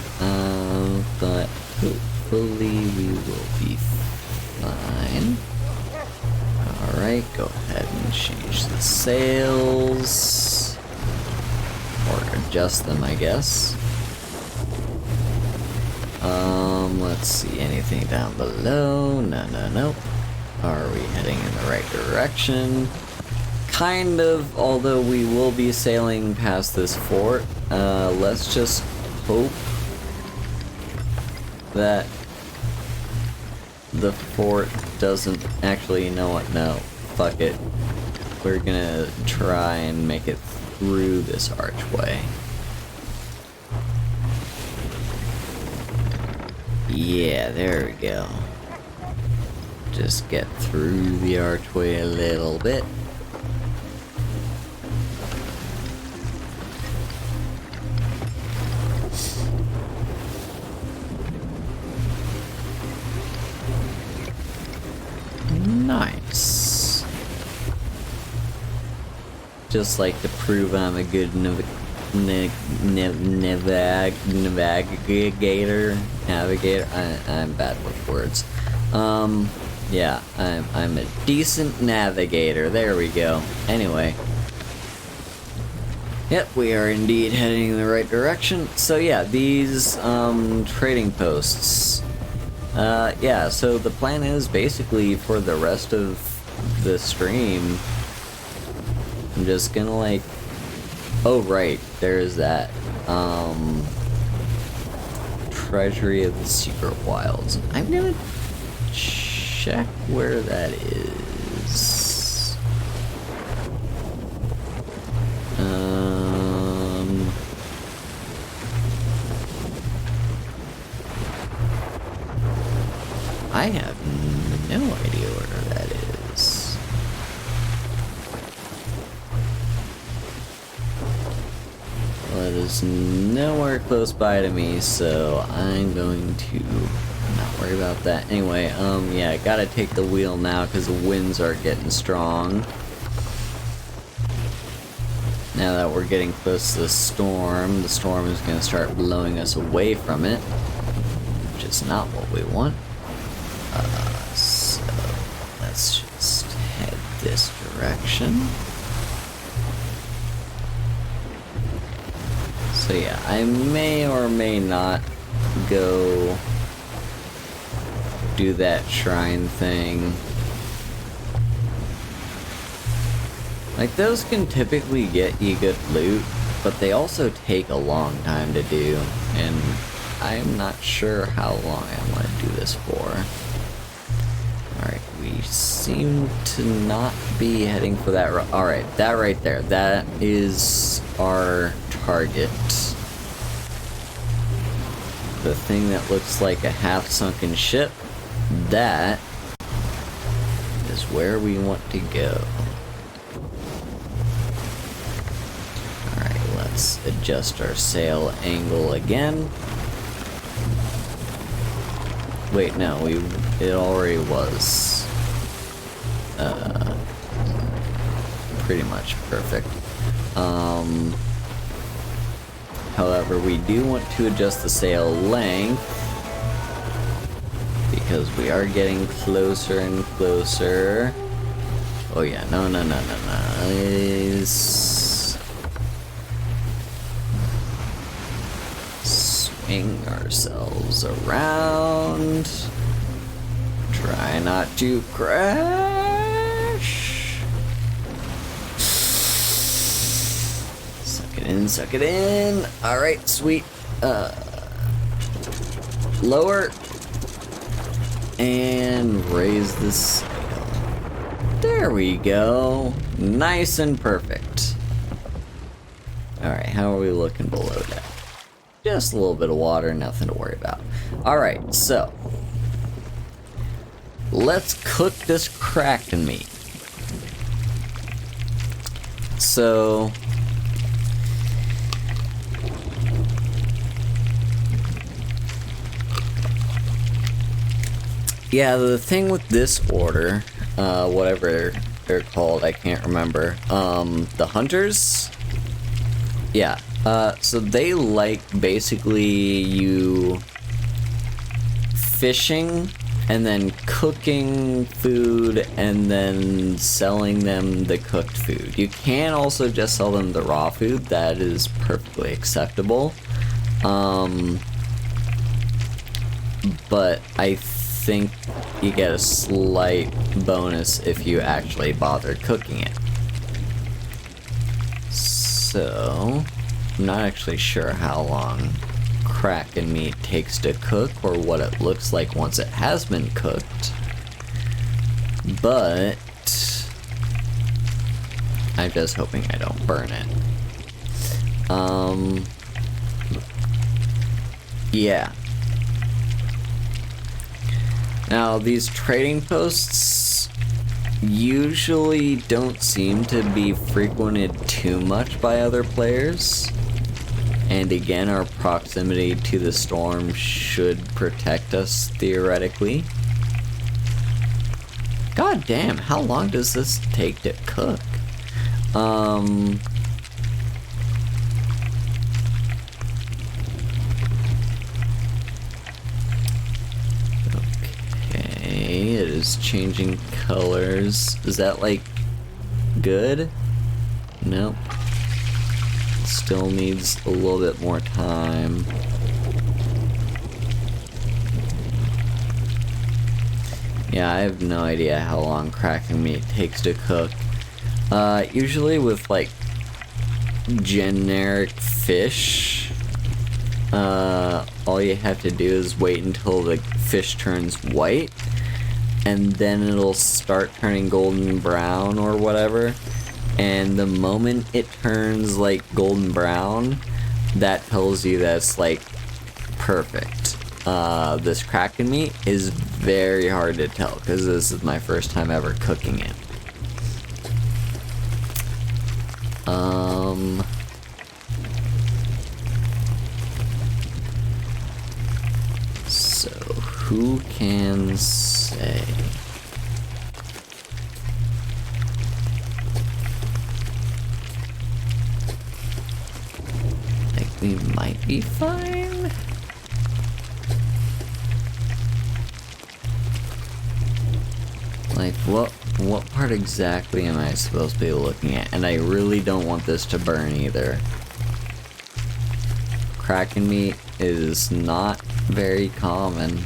But hopefully we will be fine. Alright, go ahead and change the sails. Or adjust them, I guess. Let's see, anything down below? No, no, no. Are we heading in the right direction? Kind of, although we will be sailing past this fort. Let's just hope that the fort doesn't actually, you know what, no, fuck it. We're gonna try and make it through this archway. Yeah, there we go. Just get through the archway a little bit. Nice. Just like to prove I'm a good navigator. I'm bad with words. Yeah, I'm a decent navigator. There we go. Anyway. Yep, we are indeed heading in the right direction. So yeah, these trading posts. Yeah, so the plan is basically for the rest of the stream, I'm just gonna like, oh right, there's that, Treasury of the Secret Wilds. I'm gonna check where that is. I have no idea where that is. that is nowhere close by to me, so I'm going to not worry about that. Anyway, yeah, I gotta take the wheel now because the winds are getting strong. Now that we're getting close to the storm is gonna start blowing us away from it, which is not what we want. So let's just head this direction. So yeah, I may or may not go do that shrine thing. Like, those can typically get you good loot, but they also take a long time to do, and I'm not sure how long I want to do this for. Alright, we seem to not be heading for that. Alright, that right there, that is our target. The thing that looks like a half-sunken ship, that is where we want to go. Alright, let's adjust our sail angle again. Wait, no, it already was pretty much perfect. However, we do want to adjust the sail length because we are getting closer and closer. Oh yeah, no. Swing ourselves around. Try not to crash. Suck it in. Alright, sweet. Lower. And raise the sail. There we go. Nice and perfect. Alright, how are we looking below deck? Just a little bit of water, nothing to worry about. Alright, so let's cook this Kraken meat. So yeah, the thing with this order, whatever they're called, I can't remember. The hunters? Yeah. So they like basically you fishing and then cooking food and then selling them the cooked food. You can also just sell them the raw food. That is perfectly acceptable. But I think you get a slight bonus if you actually bother cooking it. So I'm not actually sure how long Kraken meat takes to cook or what it looks like once it has been cooked, but I'm just hoping I don't burn it. Yeah. Now, these trading posts usually don't seem to be frequented too much by other players. And again, our proximity to the storm should protect us theoretically. God damn, how long does this take to cook? Okay, it is changing colors. Is that like good? Nope. Still needs a little bit more time. Yeah, I have no idea how long Kraken meat takes to cook. Usually with like generic fish, all you have to do is wait until the fish turns white, and then it'll start turning golden brown or whatever. And the moment it turns like golden brown, that tells you that it's like perfect. This Kraken meat is very hard to tell because this is my first time ever cooking it. we might be fine. Like, what part exactly am I supposed to be looking at? And I really don't want this to burn either. Kraken meat is not very common.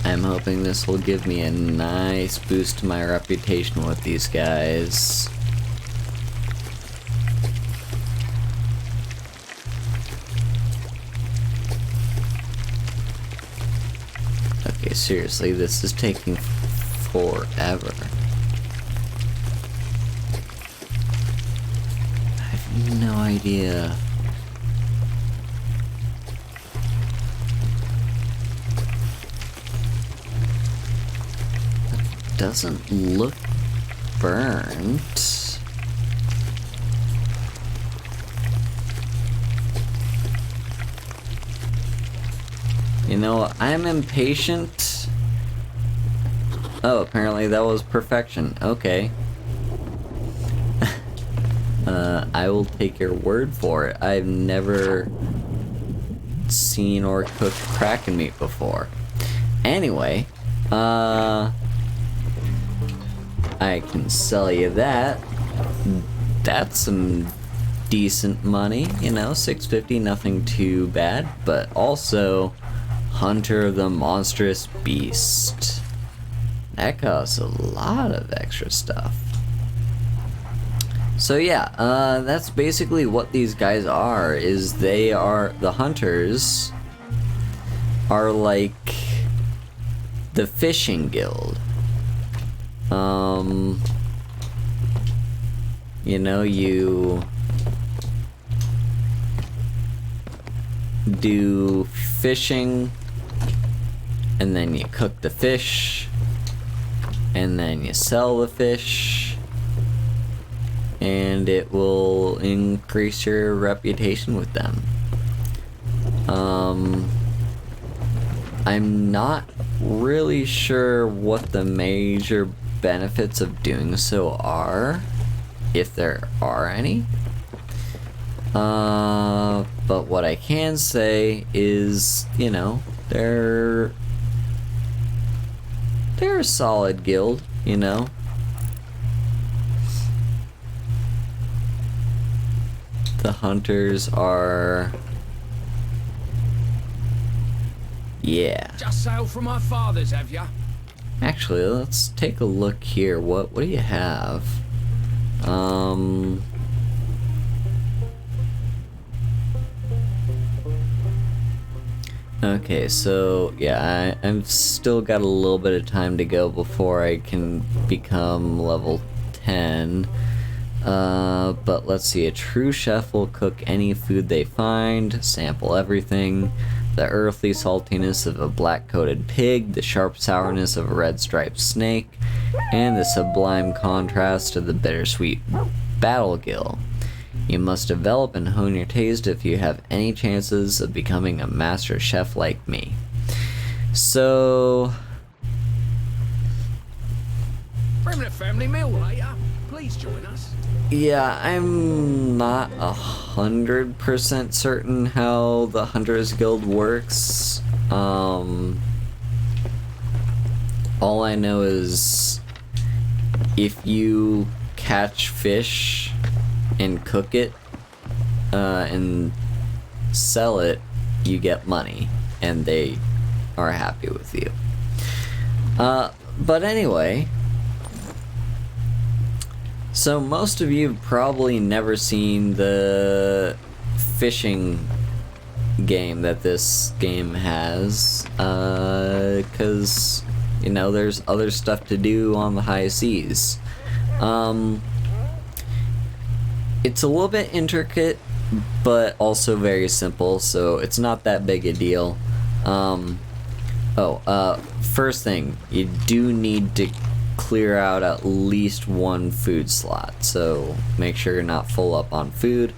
I'm hoping this will give me a nice boost to my reputation with these guys. Okay, seriously, this is taking forever. I have no idea. That doesn't look burnt. You know, I'm impatient. Oh, apparently that was perfection. Okay. I will take your word for it. I've never seen or cooked Kraken meat before. Anyway, I can sell you that. That's some decent money, you know, $6.50, nothing too bad, but also Hunter of the Monstrous Beast. That costs a lot of extra stuff. So yeah, that's basically what these guys are, is they are, the hunters are like the fishing guild. You know, you do fishing, and then you cook the fish, and then you sell the fish, and it will increase your reputation with them. I'm not really sure what the major benefits of doing so are, if there are any. But what I can say is, you know, they're a solid guild, you know. The hunters are, yeah. Just sailed from my father's, have ya? Actually, let's take a look here. What do you have? Okay, so yeah, I've still got a little bit of time to go before I can become level 10. But let's see, a true chef will cook any food they find, sample everything. The earthly saltiness of a black-coated pig, the sharp sourness of a red-striped snake, and the sublime contrast of the bittersweet battlegill. You must develop and hone your taste if you have any chances of becoming a master chef like me. So, Bring a family meal later. Please join us. yeah, I'm not 100% certain how the Hunters Guild works. All I know is if you catch fish and cook it and sell it, you get money, and they are happy with you. But anyway, so most of you have probably never seen the fishing game that this game has, because, you know, there's other stuff to do on the high seas. It's a little bit intricate, but also very simple, so it's not that big a deal. First thing, you do need to clear out at least one food slot, so make sure you're not full up on food.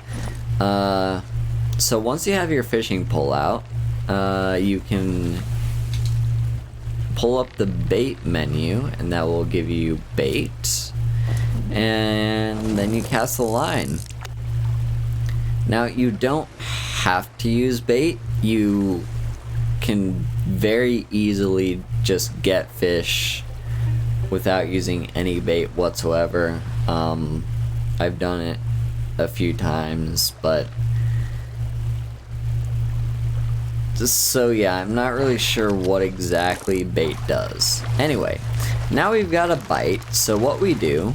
So once you have your fishing pole out, you can pull up the bait menu, and that will give you bait. and then you cast the line. Now, you don't have to use bait. You can very easily just get fish without using any bait whatsoever. I've done it a few times, but so yeah, I'm not really sure what exactly bait does. Anyway, now we've got a bite, so what we do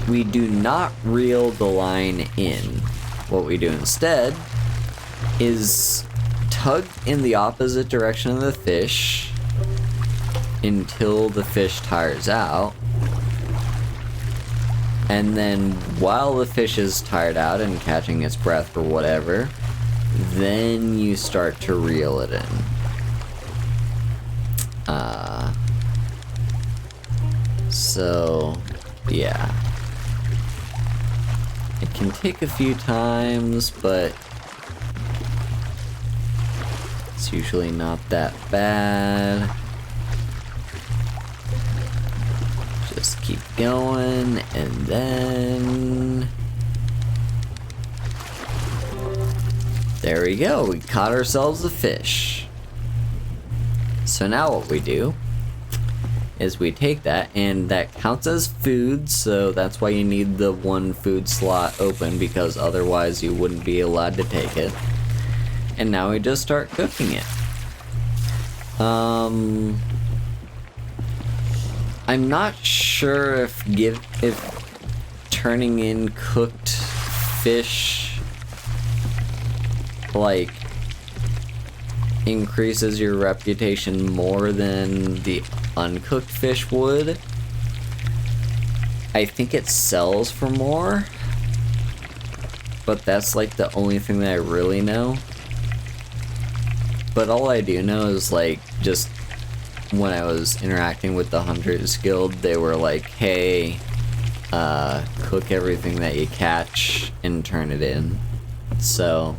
not reel the line in. What we do instead is tug in the opposite direction of the fish until the fish tires out. And then while the fish is tired out and catching its breath or whatever, then you start to reel it in. So, yeah. It can take a few times, but it's usually not that bad. Just keep going, and then there we go. We caught ourselves a fish. So now what we do is we take that, and that counts as food, so that's why you need the one food slot open, because otherwise you wouldn't be allowed to take it. And now we just start cooking it. I'm not sure if turning in cooked fish like increases your reputation more than the uncooked fish would. I think it sells for more, but that's like the only thing that I really know. But all I do know is, like, just when I was interacting with the Hunters Guild, they were like, hey, cook everything that you catch and turn it in. So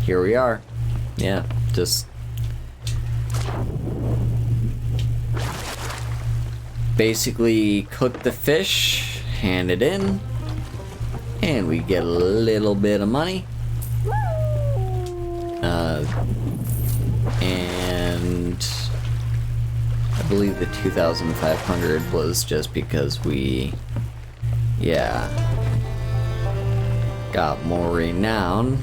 here we are. Yeah, just basically cook the fish, hand it in, and we get a little bit of money. And I believe the 2,500 was just because we, yeah, got more renown.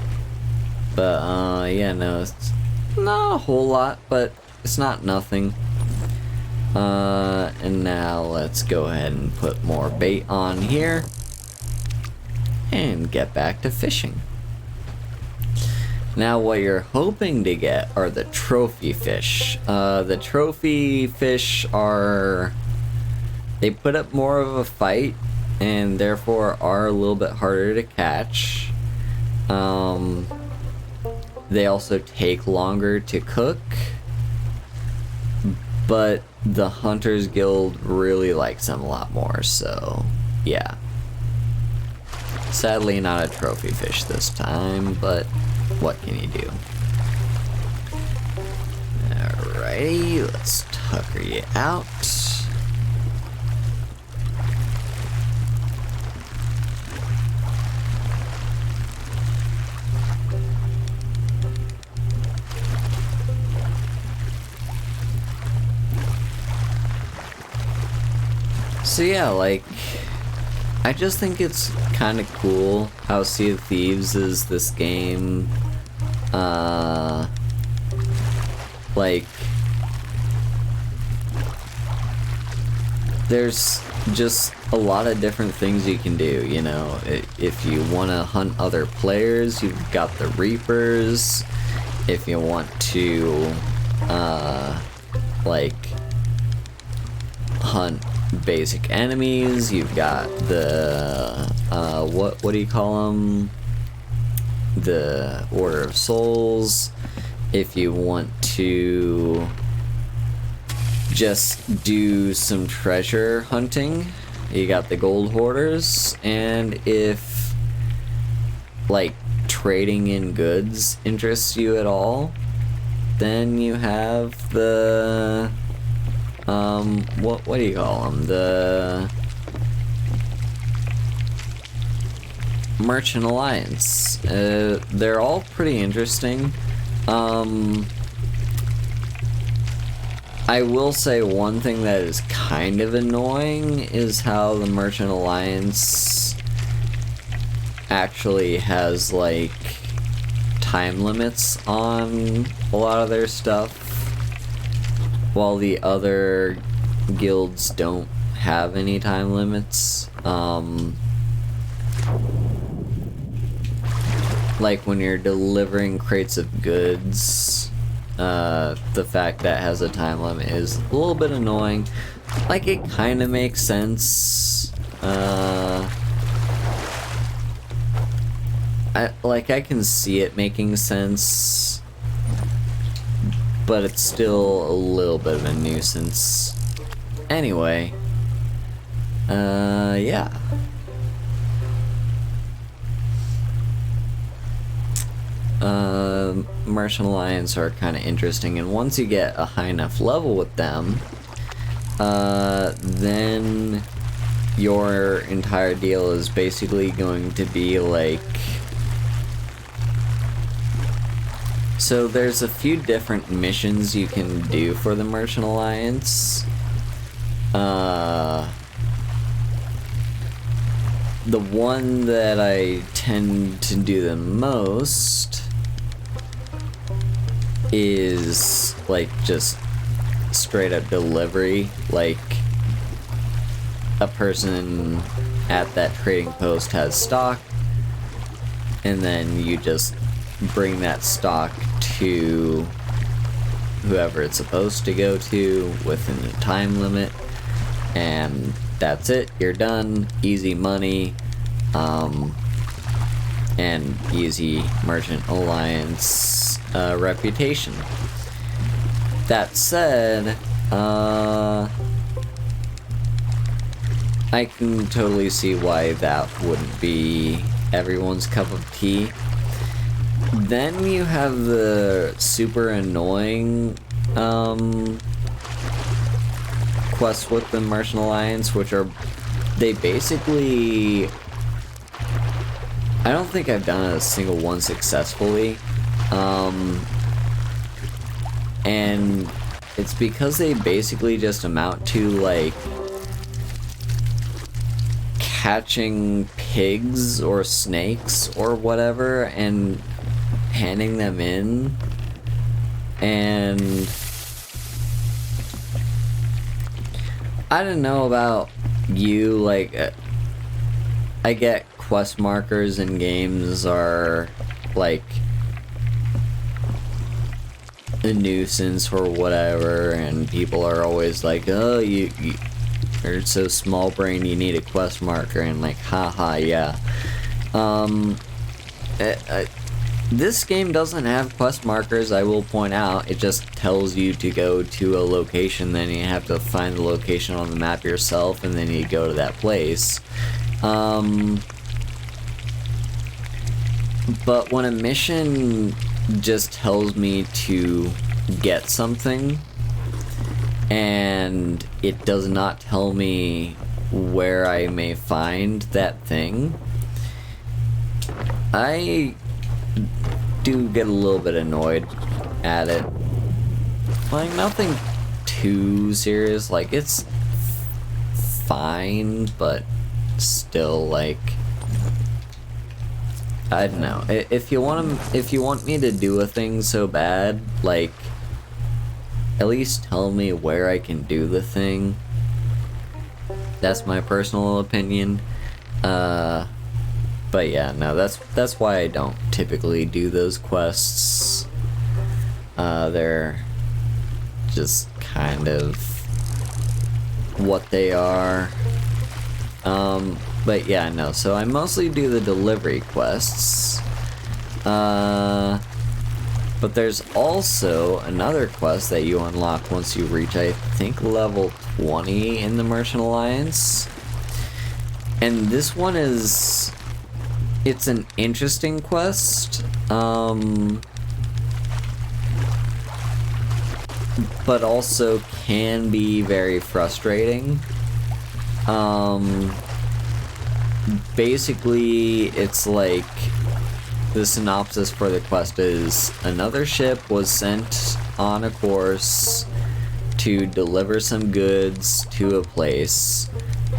But, yeah, no, it's not a whole lot, but it's not nothing. And now let's go ahead and put more bait on here and get back to fishing. Now what you're hoping to get are the trophy fish. The trophy fish they put up more of a fight and therefore are a little bit harder to catch. They also take longer to cook, but the Hunters Guild really likes them a lot more, so yeah. Sadly not a trophy fish this time, but what can you do? Alrighty, let's tucker you out. So yeah, like, I just think it's kind of cool how Sea of Thieves is this game, like, there's just a lot of different things you can do, you know. If you want to hunt other players, you've got the Reapers. If you want to, like, hunt basic enemies, you've got the what do you call them, the Order of Souls. If you want to just do some treasure hunting, you got the Gold Hoarders. And if, like, trading in goods interests you at all, then you have the what do you call them? Merchant Alliance. They're all pretty interesting. I will say one thing that is kind of annoying is how the Merchant Alliance actually has, like, time limits on a lot of their stuff, while the other guilds don't have any time limits. Like when you're delivering crates of goods, the fact that it has a time limit is a little bit annoying. Like, it kind of makes sense. I can see it making sense, but it's still a little bit of a nuisance. Anyway, yeah. Merchant Alliance are kind of interesting, and once you get a high enough level with them, then your entire deal is basically going to be like... So there's a few different missions you can do for the Merchant Alliance. The one that I tend to do the most is like just straight up delivery. Like, a person at that trading post has stock, and then you just bring that stock to whoever it's supposed to go to within a time limit, and that's it. You're done. Easy money, and easy Merchant Alliance reputation. That said, I can totally see why that wouldn't be everyone's cup of tea. Then you have the super annoying quests with the Merchant Alliance, which are, they basically, I don't think I've done a single one successfully, and it's because they basically just amount to like catching pigs or snakes or whatever and handing them in, and I don't know about you, like, I get quest markers in games are like a nuisance or whatever, and people are always like, oh, you're so small brain, you need a quest marker, and like, haha, yeah. This game doesn't have quest markers, I will point out. It just tells you to go to a location, then you have to find the location on the map yourself, and then you go to that place. But when a mission just tells me to get something, and it does not tell me where I may find that thing, I do get a little bit annoyed at it. Like, nothing too serious, like, it's fine, but still, like, I don't know. If you want me to do a thing so bad, like, at least tell me where I can do the thing. That's my personal opinion. But yeah, no, that's why I don't typically do those quests. They're just kind of what they are. But yeah, no, so I mostly do the delivery quests. But there's also another quest that you unlock once you reach, I think, level 20 in the Merchant Alliance. And this one is... it's an interesting quest, but also can be very frustrating. basically, it's like the synopsis for the quest is another ship was sent on a course to deliver some goods to a place,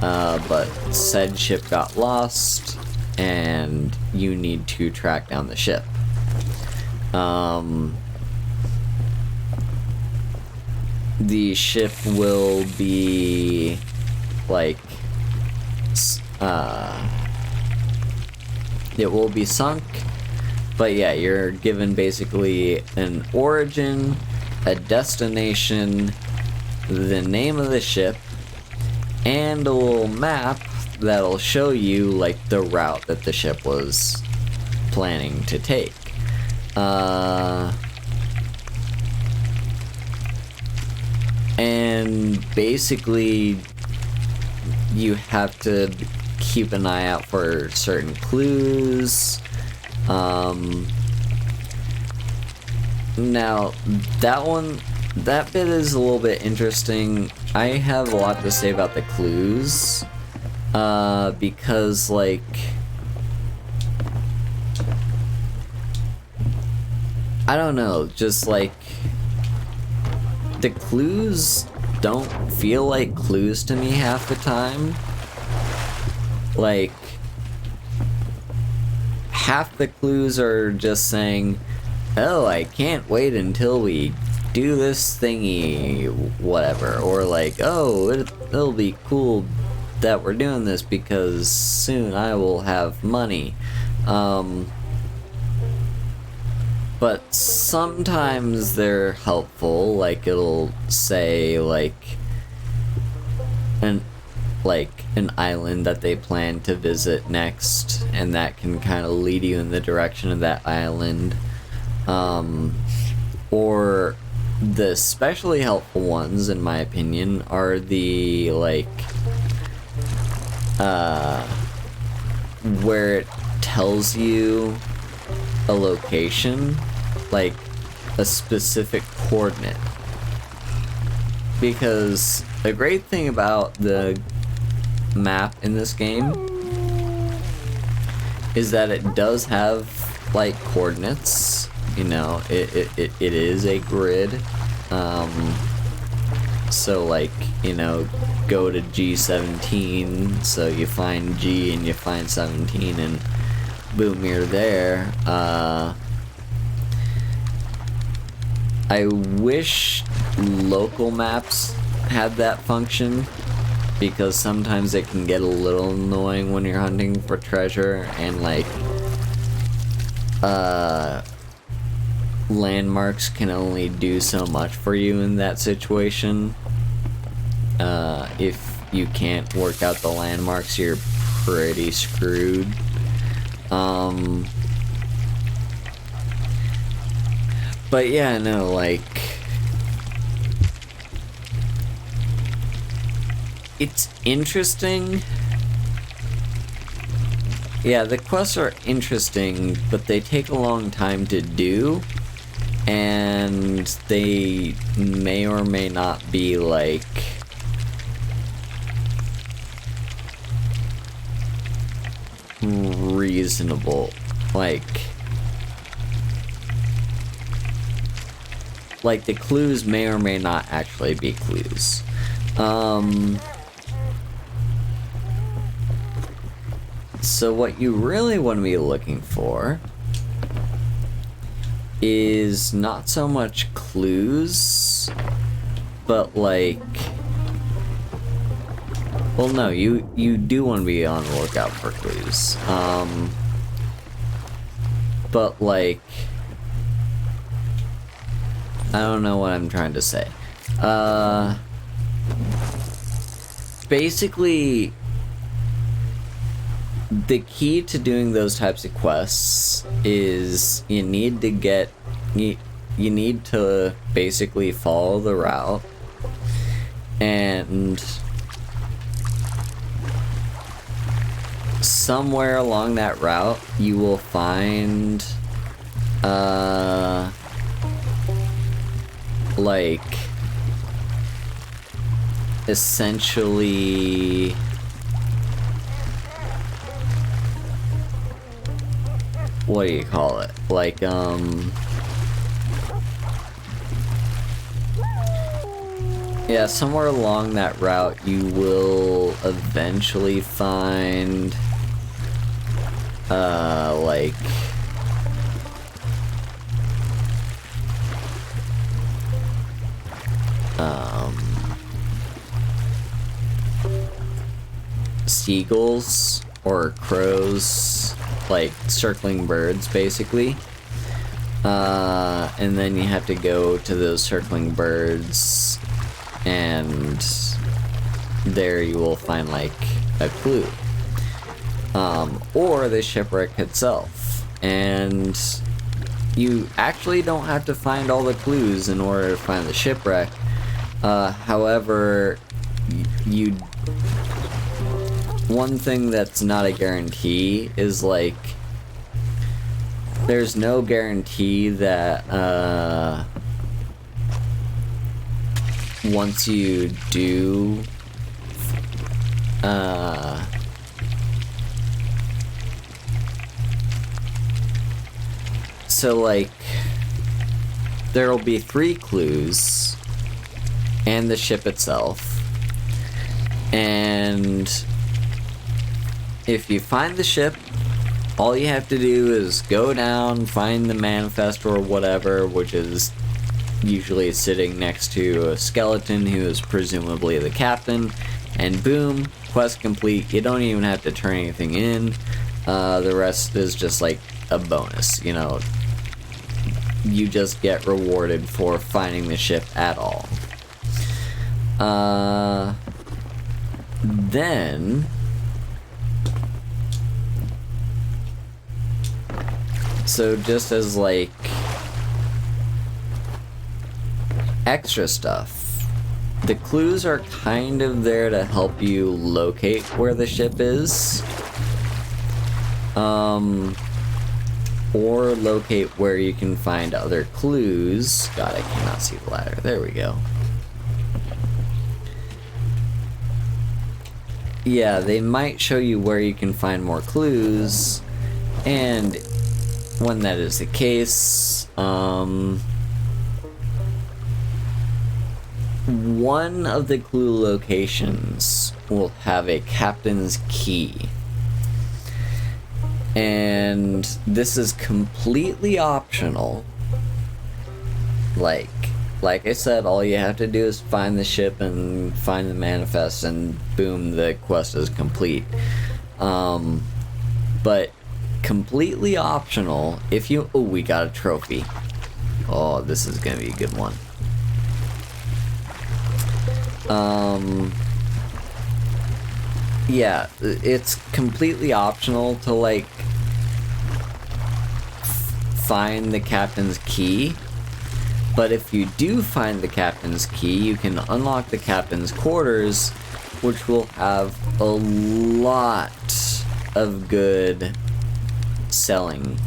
but said ship got lost and you need to track down the ship. The ship will be like it will be sunk, but yeah, you're given basically an origin, a destination, the name of the ship, and a little map that'll show you like the route that the ship was planning to take. And basically you have to keep an eye out for certain clues. Now that bit is a little bit interesting. I have a lot to say about the clues, because like I don't know, just like the clues don't feel like clues to me half the time. Like, half the clues are just saying, oh, I can't wait until we do this thingy, whatever. Or like, oh, it'll be cool that we're doing this because soon I will have money. But sometimes they're helpful, like it'll say like an island that they plan to visit next, and that can kind of lead you in the direction of that island. Or the especially helpful ones, in my opinion, are the like where it tells you a location, like a specific coordinate. Because a great thing about the map in this game is that it does have like coordinates, you know, it is a grid. So like, you know, go to G17, so you find G and you find 17 and boom, you're there. I wish local maps had that function, because sometimes it can get a little annoying when you're hunting for treasure, and like landmarks can only do so much for you in that situation. If you can't work out the landmarks, you're pretty screwed. But yeah, no, like, it's interesting. Yeah, the quests are interesting, but they take a long time to do, and they may or may not be, like, reasonable. Like the clues may or may not actually be clues. So what you really want to be looking for is not so much clues, but like, well, no, you do want to be on the lookout for clues. But like, I don't know what I'm trying to say. Basically, the key to doing those types of quests is you need to basically follow the route, and somewhere along that route you will find like essentially what do you call it? Like, yeah, somewhere along that route you will eventually find, like, seagulls or crows, like circling birds basically. And then you have to go to those circling birds, and there you will find like a clue. Or the shipwreck itself. And you actually don't have to find all the clues in order to find the shipwreck. However, one thing that's not a guarantee is, like, there's no guarantee that, once you do, so, like, there'll be 3 clues, and the ship itself, and if you find the ship, all you have to do is go down, find the manifest or whatever, which is usually sitting next to a skeleton who is presumably the captain, and boom, quest complete. You don't even have to turn anything in. The rest is just like a bonus, you know. You just get rewarded for finding the ship at all. Then so just as like extra stuff, the clues are kind of there to help you locate where the ship is, or locate where you can find other clues. God, I cannot see the ladder. There we go. Yeah, they might show you where you can find more clues, and when that is the case, one of the clue locations will have a captain's key. And this is completely optional. Like I said, all you have to do is find the ship and find the manifest, and boom, the quest is complete. But completely optional if you... Oh, we got a trophy. Oh, this is gonna be a good one. Yeah, it's completely optional to, like, find the captain's key. But if you do find the captain's key, you can unlock the captain's quarters, which will have a lot of good selling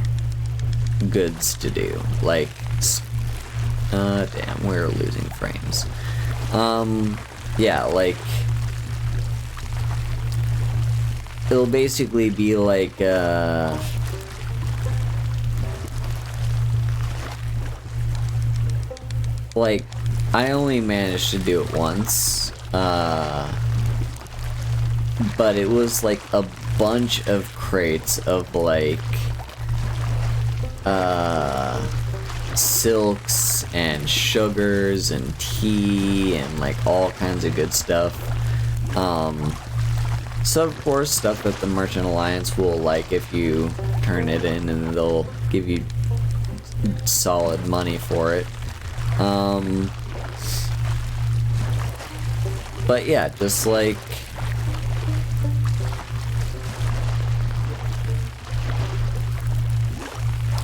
goods to do. Like, damn, we're losing frames. Yeah, like, it'll basically be like, I only managed to do it once, but it was like a bunch of crates of like, silks and sugars and tea and like all kinds of good stuff. So of course stuff that the Merchant Alliance will like if you turn it in, and they'll give you solid money for it. But yeah, just like,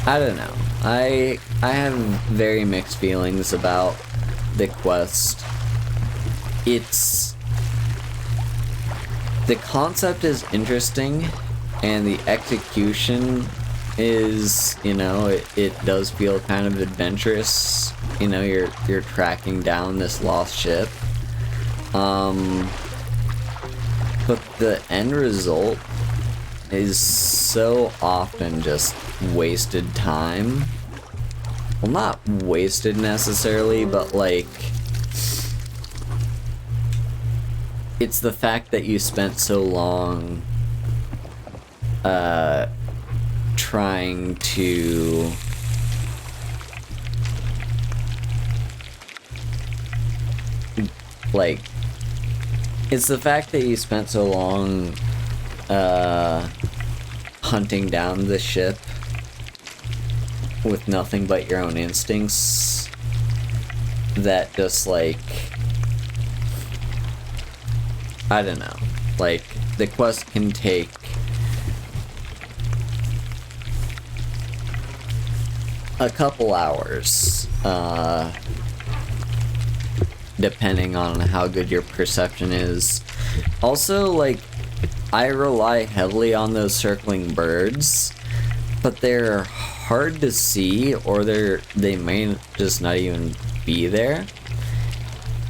I don't know. I have very mixed feelings about the quest. The concept is interesting, and the execution is, you know, it does feel kind of adventurous. You know, you're tracking down this lost ship. But the end result is so often just wasted time. Well, not wasted necessarily, but like, it's the fact that you spent so long trying to like, it's the fact that you spent so long hunting down the ship with nothing but your own instincts that just like, I don't know, like the quest can take a couple hours depending on how good your perception is. Also, like, I rely heavily on those circling birds, but they're hard to see, or they may just not even be there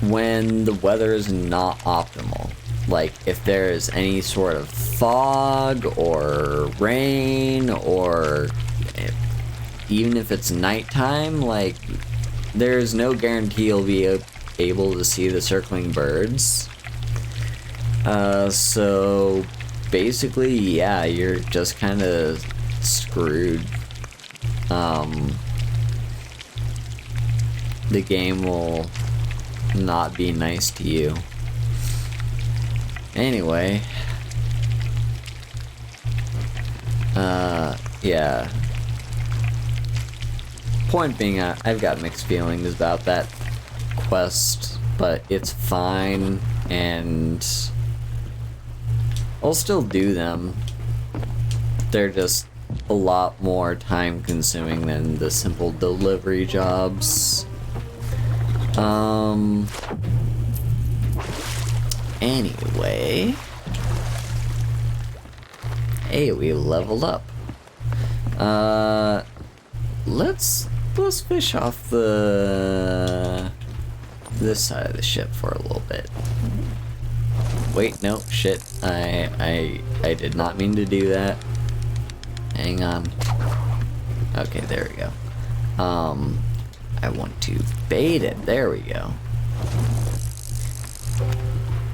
when the weather is not optimal. Like, if there is any sort of fog or rain, or even if it's nighttime, like, there's no guarantee you'll be able to see the circling birds. So basically, yeah, you're just kind of screwed. The game will not be nice to you. Anyway, yeah. Point being, I've got mixed feelings about that quest, but it's fine, and I'll still do them. They're just a lot more time consuming than the simple delivery jobs. Anyway. Hey, we leveled up. Let's fish off this side of the ship for a little bit. Wait, no, shit. I did not mean to do that. Hang on. Okay, there we go. I want to bait it. There we go.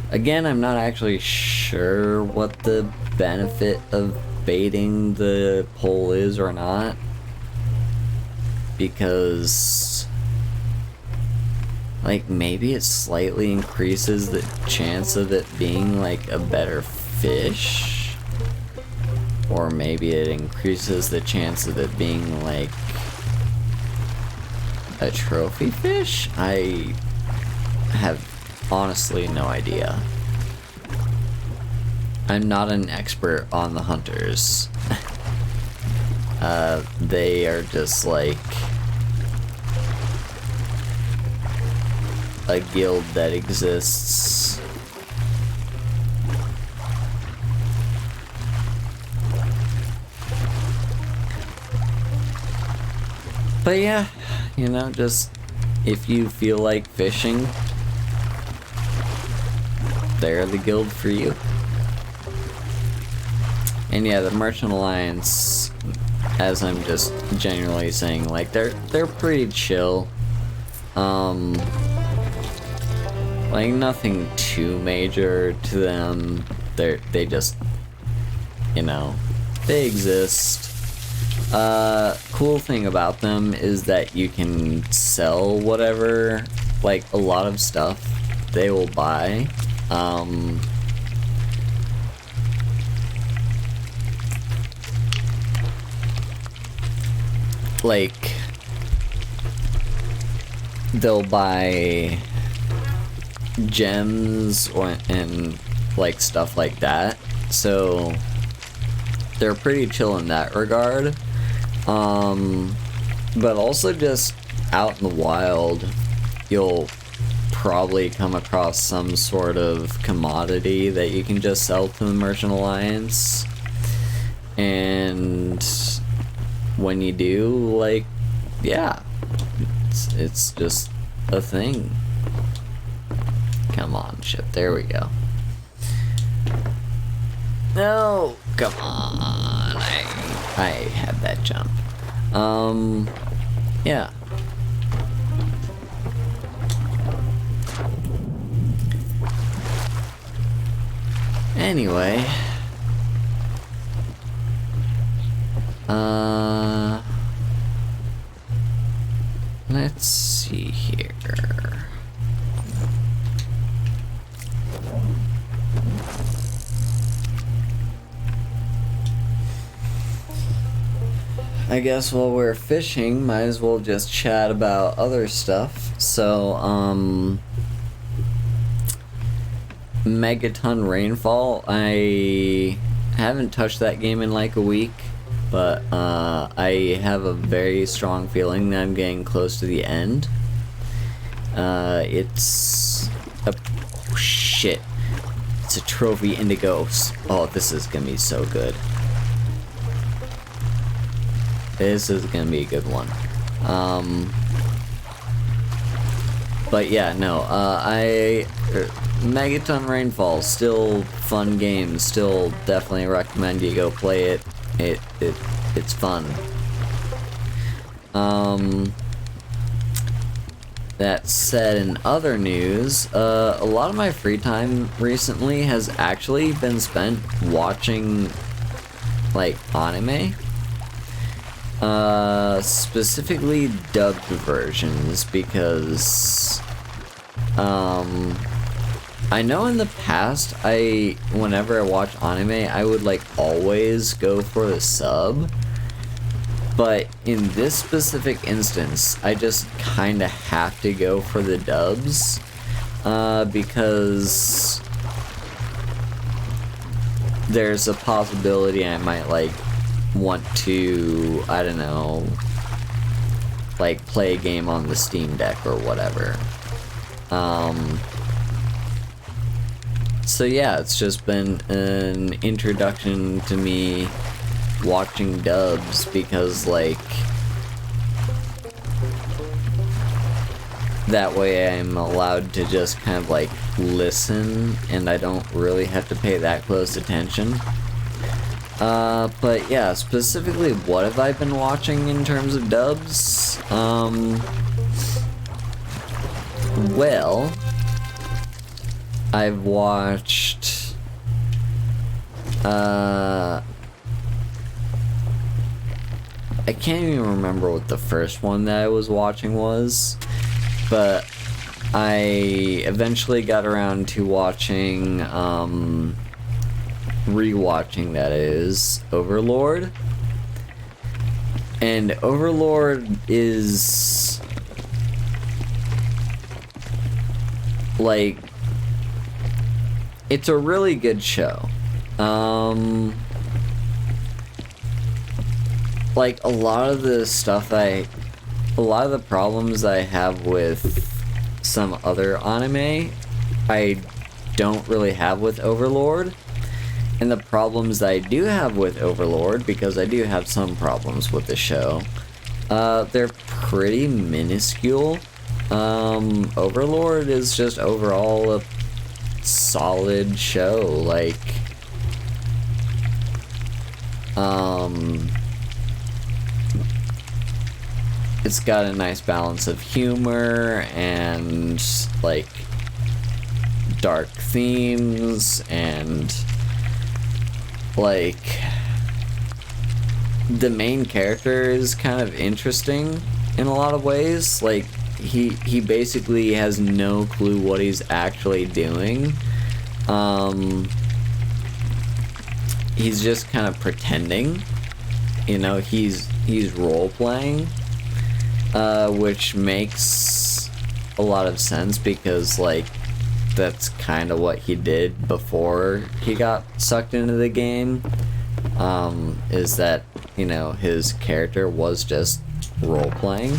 Again, I'm not actually sure what the benefit of baiting the pole is or not, because like maybe it slightly increases the chance of it being like a better fish, or maybe it increases the chance of it being like a trophy fish. I have honestly no idea. I'm not an expert on the hunters. They are just like a guild that exists. But yeah, you know, just if you feel like fishing, they're the guild for you. And yeah, the Merchant Alliance, as I'm just generally saying, like they're pretty chill. Like nothing too major to them. They just, you know, they exist. Cool thing about them is that you can sell whatever, like a lot of stuff they will buy. Like they'll buy gems and like stuff like that, so they're pretty chill in that regard. But also just out in the wild, you'll probably come across some sort of commodity that you can just sell to the Merchant Alliance, and when you do, like, yeah, it's just a thing. Come on, ship, there we go. No, come on. I had that jump. Yeah. Anyway. Let's see here. I guess while we're fishing, might as well just chat about other stuff. So, Megaton Rainfall, I haven't touched that game in like a week, but I have a very strong feeling that I'm getting close to the end. It's a... oh, shit. It's a trophy indigo. Oh, this is gonna be so good. This is gonna be a good one. But yeah, no, Megaton Rainfall, still fun game, still definitely recommend you go play it. It's fun. That said, in other news, a lot of my free time recently has actually been spent watching, like, anime. Specifically dubbed versions, because, I know in the past, whenever I watch anime, I would, like, always go for the sub, but in this specific instance, I just kinda have to go for the dubs, because there's a possibility I might, like, want to, I don't know, like, play a game on the Steam Deck or whatever. So yeah, it's just been an introduction to me watching dubs, because, like, that way I'm allowed to just kind of, like, listen, and I don't really have to pay that close attention. But yeah, specifically, what have I been watching in terms of dubs? Well, I've watched, I can't even remember what the first one that I was watching was, but I eventually got around to watching, rewatching, that is, Overlord. And Overlord is, like, it's a really good show. Like, a lot of the problems I have with some other anime, I don't really have with Overlord. And the problems I do have with Overlord, because I do have some problems with the show, they're pretty minuscule. Overlord is just overall a solid show. Like, it's got a nice balance of humor and, like, dark themes, and, like, the main character is kind of interesting in a lot of ways. Like, he basically has no clue what he's actually doing. He's just kind of pretending, you know, he's role-playing, which makes a lot of sense, because, like, that's kind of what he did before he got sucked into the game, is that, you know, his character was just role-playing.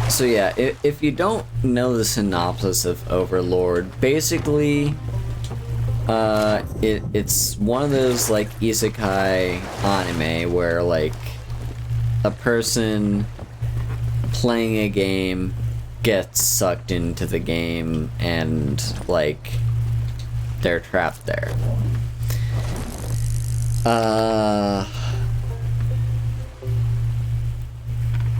So yeah, if you don't know the synopsis of Overlord, basically, it's one of those, like, isekai anime where, like, a person playing a game gets sucked into the game and like they're trapped there.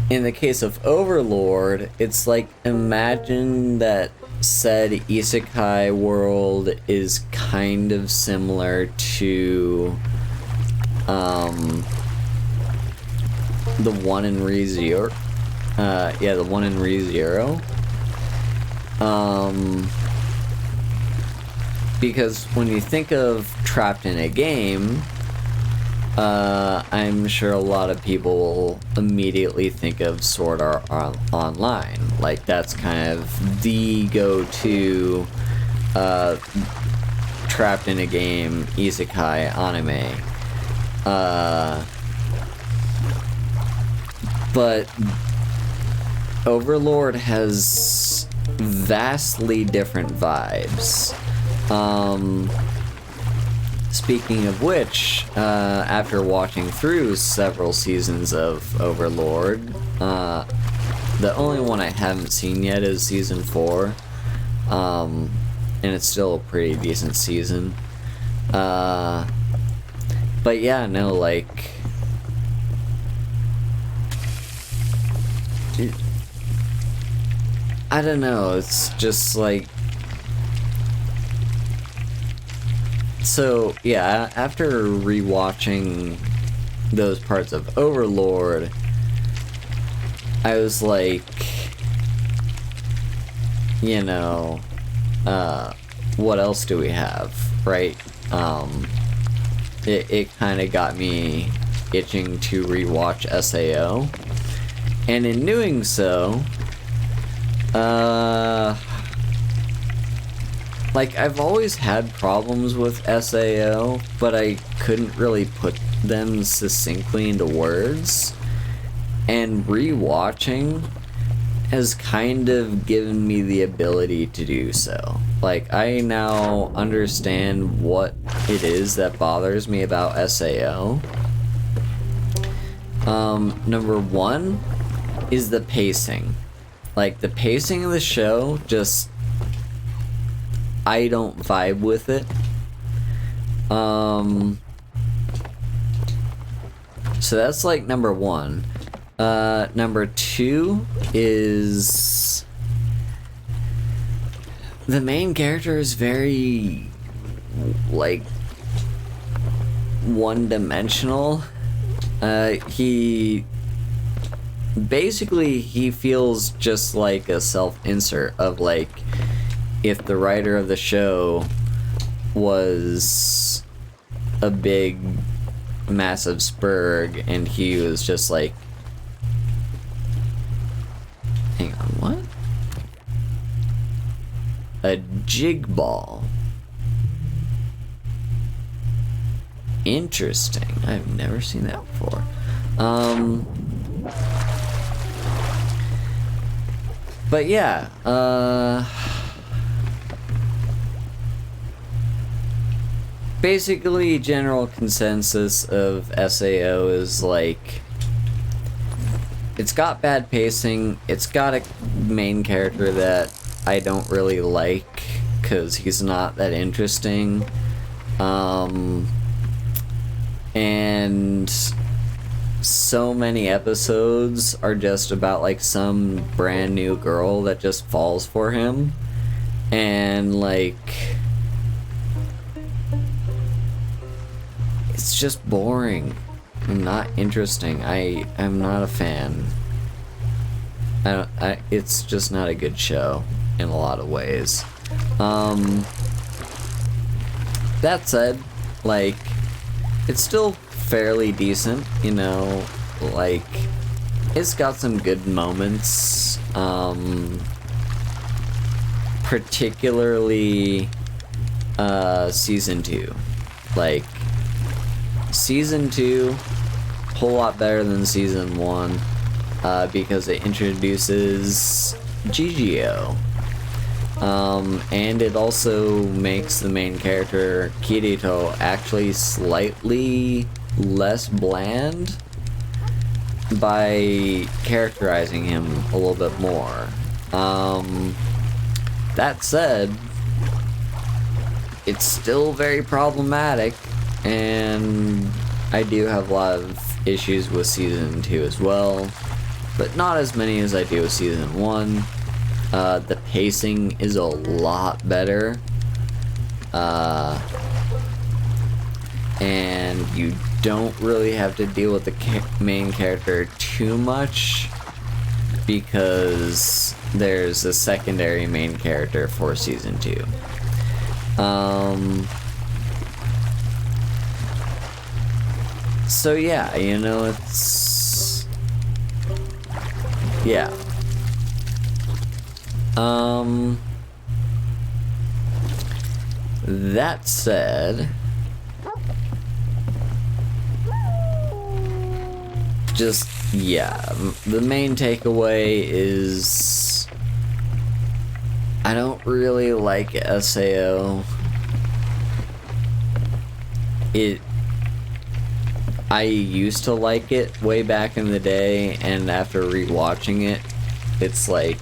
In the case of Overlord, it's like, imagine that said isekai world is kind of similar to the one in ReZero. Yeah, the one in ReZero. Because when you think of trapped in a game, I'm sure a lot of people will immediately think of Sword Art Online. Like, that's kind of the go-to trapped in a game isekai anime. But Overlord has vastly different vibes. Speaking of which, after watching through several seasons of Overlord, the only one I haven't seen yet is season 4, and it's still a pretty decent season. But yeah, no, like, I don't know, it's just like, so yeah, after rewatching those parts of Overlord, I was like, you know, what else do we have, right? It kind of got me itching to rewatch SAO, and in doing so, like, I've always had problems with SAO, but I couldn't really put them succinctly into words, and rewatching has kind of given me the ability to do so. Like, I now understand what it is that bothers me about SAO. Number one is the pacing. Like, the pacing of the show, just, I don't vibe with it. So that's like number one. Number two is the main character is very, like, one-dimensional. He feels just like a self-insert of, like, if the writer of the show was a big, massive spurg and he was just like, hang on, what? A jig ball. Interesting. I've never seen that before. But yeah, basically general consensus of SAO is like, it's got bad pacing, it's got a main character that I don't really like because he's not that interesting, and so many episodes are just about like some brand new girl that just falls for him, and like, it's just boring and not interesting. I'm not a fan. It's just not a good show in a lot of ways. That said, like, it's still fairly decent, you know, like, it's got some good moments, particularly, season 2. Like, season 2, whole lot better than season 1, because it introduces GGO. And it also makes the main character, Kirito, actually slightly less bland by characterizing him a little bit more. That said, it's still very problematic, and I do have a lot of issues with Season 2 as well, but not as many as I do with Season 1. The pacing is a lot better, and you don't really have to deal with the main character too much, because there's a secondary main character for Season 2. So yeah, you know, it's... yeah. That said... just, yeah, the main takeaway is... I don't really like SAO. I used to like it way back in the day, and after rewatching it, it's like...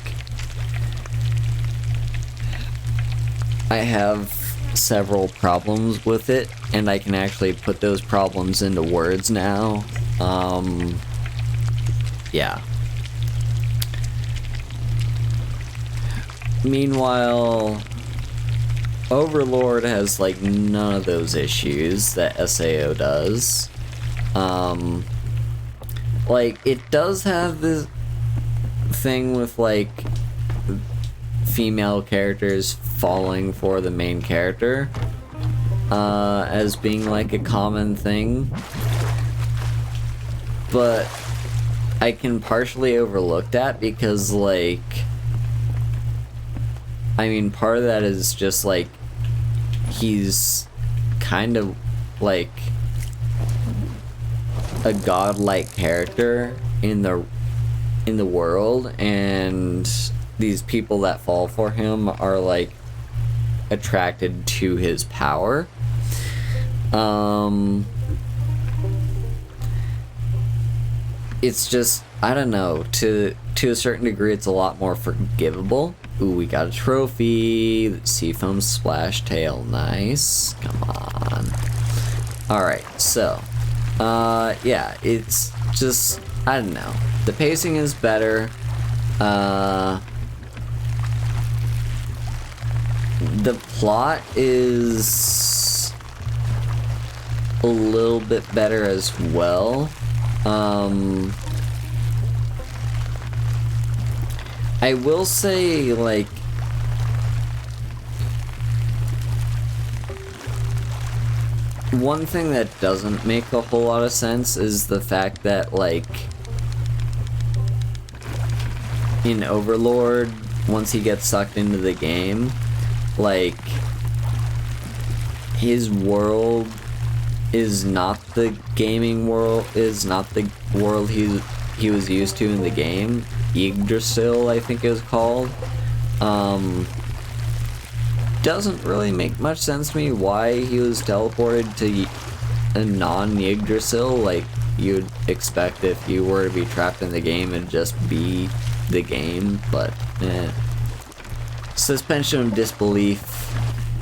I have several problems with it, and I can actually put those problems into words now. Yeah. Meanwhile, Overlord has like none of those issues that SAO does. Like, it does have this thing with like female characters falling for the main character as being like a common thing, but I can partially overlook that because, like, I mean, part of that is just like he's kind of like a godlike character in the world, and these people that fall for him are like attracted to his power. It's just, I don't know, to a certain degree it's a lot more forgivable. Ooh, we got a trophy. Seafoam splash tail, nice. Come on. Alright, so yeah, it's just, I don't know, the pacing is better. The plot is a little bit better as well. I will say, like, one thing that doesn't make a whole lot of sense is the fact that, like, in Overlord, once he gets sucked into the game, like, his world is not the gaming world, is not the world he was used to in the game. Yggdrasil, I think it was called. Doesn't really make much sense to me why he was teleported to a non-Yggdrasil. Like, you'd expect if you were to be trapped in the game and just be the game, but suspension of disbelief,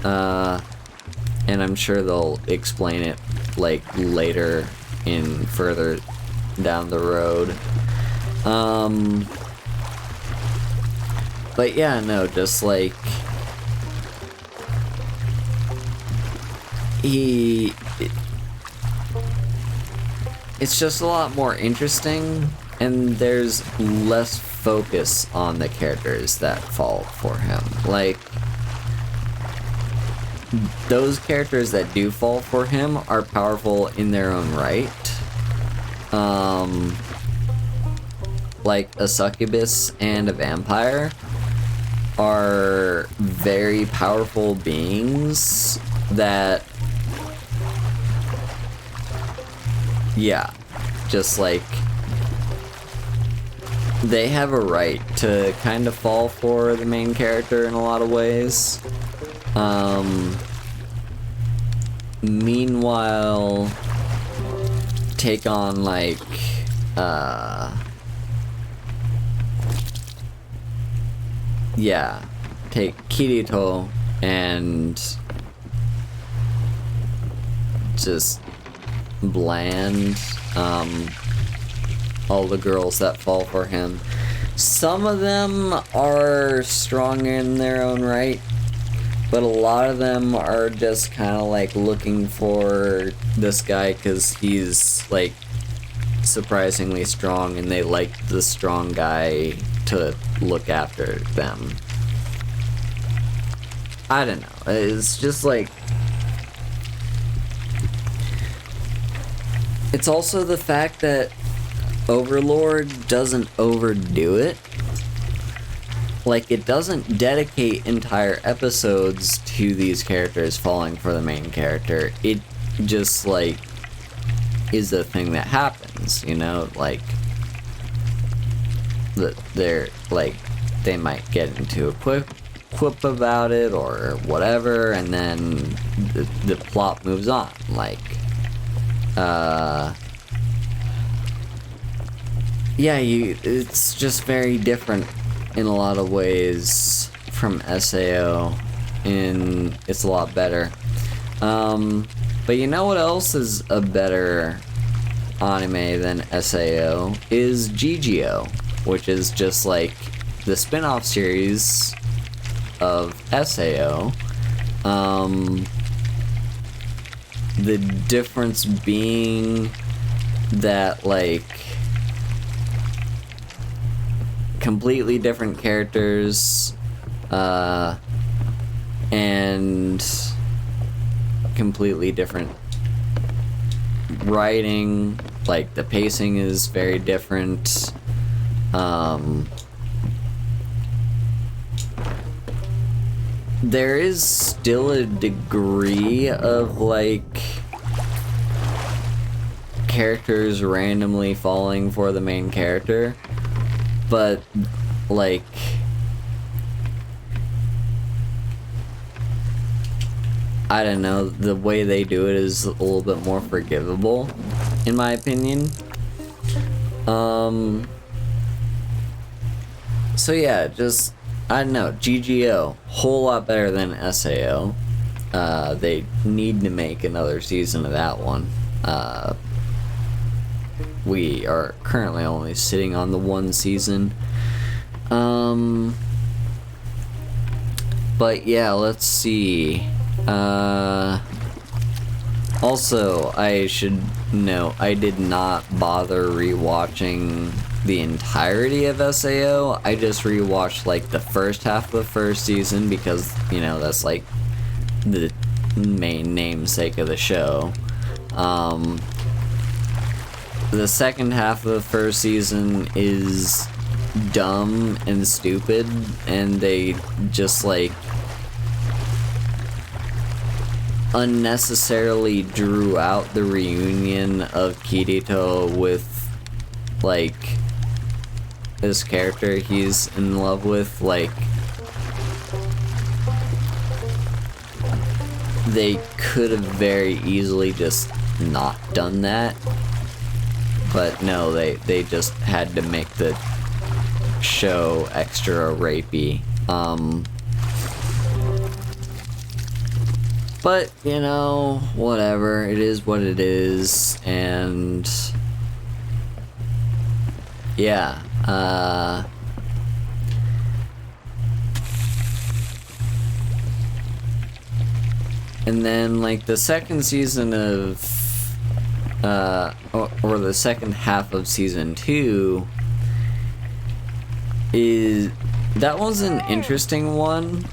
and I'm sure they'll explain it like later in further down the road. But yeah, no, just like it's just a lot more interesting, and there's less focus on the characters that fall for him. Like, those characters that do fall for him are powerful in their own right. Like a succubus and a vampire are very powerful beings that, yeah, just like, they have a right to kind of fall for the main character in a lot of ways. Meanwhile, take on like yeah, take Kirito and just bland all the girls that fall for him. Some of them are strong in their own right, but a lot of them are just kind of like looking for this guy because he's like surprisingly strong, and they like the strong guy to look after them. I don't know. It's just like, it's also the fact that Overlord doesn't overdo it. Like, it doesn't dedicate entire episodes to these characters falling for the main character. It just, like, is a thing that happens, you know? Like, they're, like, they might get into a quip about it or whatever, and then the plot moves on. Like, yeah, it's just very different in a lot of ways from SAO, and it's a lot better. But you know what else is a better anime than SAO is GGO, which is just like the spin-off series of SAO. The difference being that, like, completely different characters, and completely different writing. Like, the pacing is very different. There is still a degree of, like, characters randomly falling for the main character, but, like, I don't know, the way they do it is a little bit more forgivable, in my opinion. So yeah, just, I don't know, GGO, whole lot better than SAO. They need to make another season of that one. We are currently only sitting on the one season. But yeah, let's see. Also, I should note, I did not bother rewatching the entirety of SAO. I just rewatched like the first half of the first season because, you know, that's like the main namesake of the show. The second half of the first season is dumb and stupid, and they just like unnecessarily drew out the reunion of Kirito with like this character he's in love with. Like, they could have very easily just not done that, but no, they just had to make the show extra rapey. But, you know, whatever, it is what it is, and yeah, and then, like, the second season of, or the second half of season 2 that was an interesting one,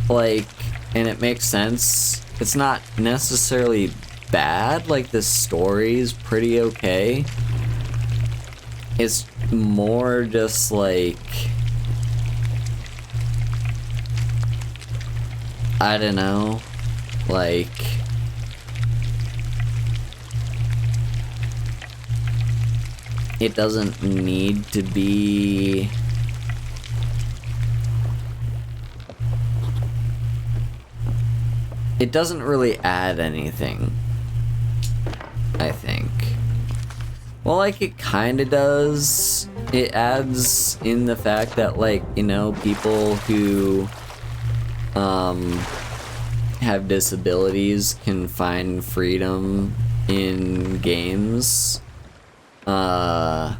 like, and it makes sense. It's not necessarily bad, like, the story's pretty okay. It's more just like, I don't know, like, it doesn't need to be it doesn't really add anything, I think. Well, like, it kind of does. It adds in the fact that, like, you know, people who have disabilities can find freedom in games that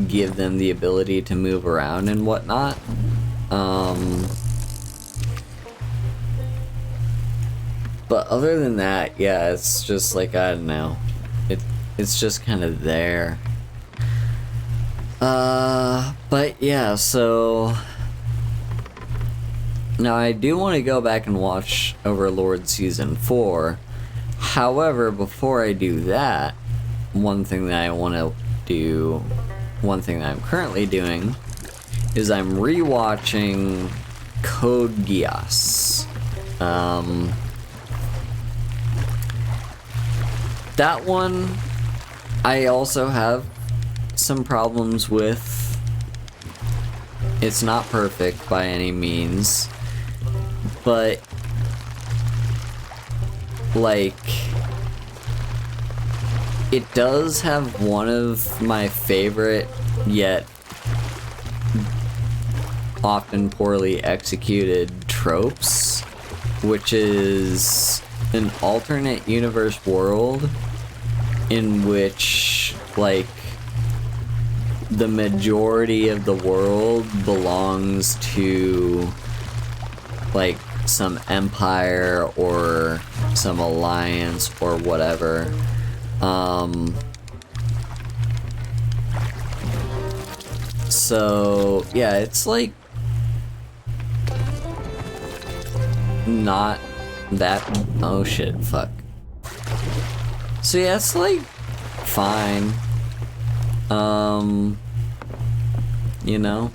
give them the ability to move around and whatnot. But other than that, yeah, it's just like, I don't know. It's just kind of there. But yeah, so now I do want to go back and watch Overlord Season 4. However, before I do that, one thing that I'm currently doing is I'm rewatching Code Geass. That one I also have some problems with. It's not perfect by any means, but like, it does have one of my favorite yet often poorly executed tropes, which is an alternate universe world in which, like, the majority of the world belongs to, like, some empire or some alliance or whatever. So yeah, it's like not that, oh shit, fuck. So yeah, it's like fine. You know?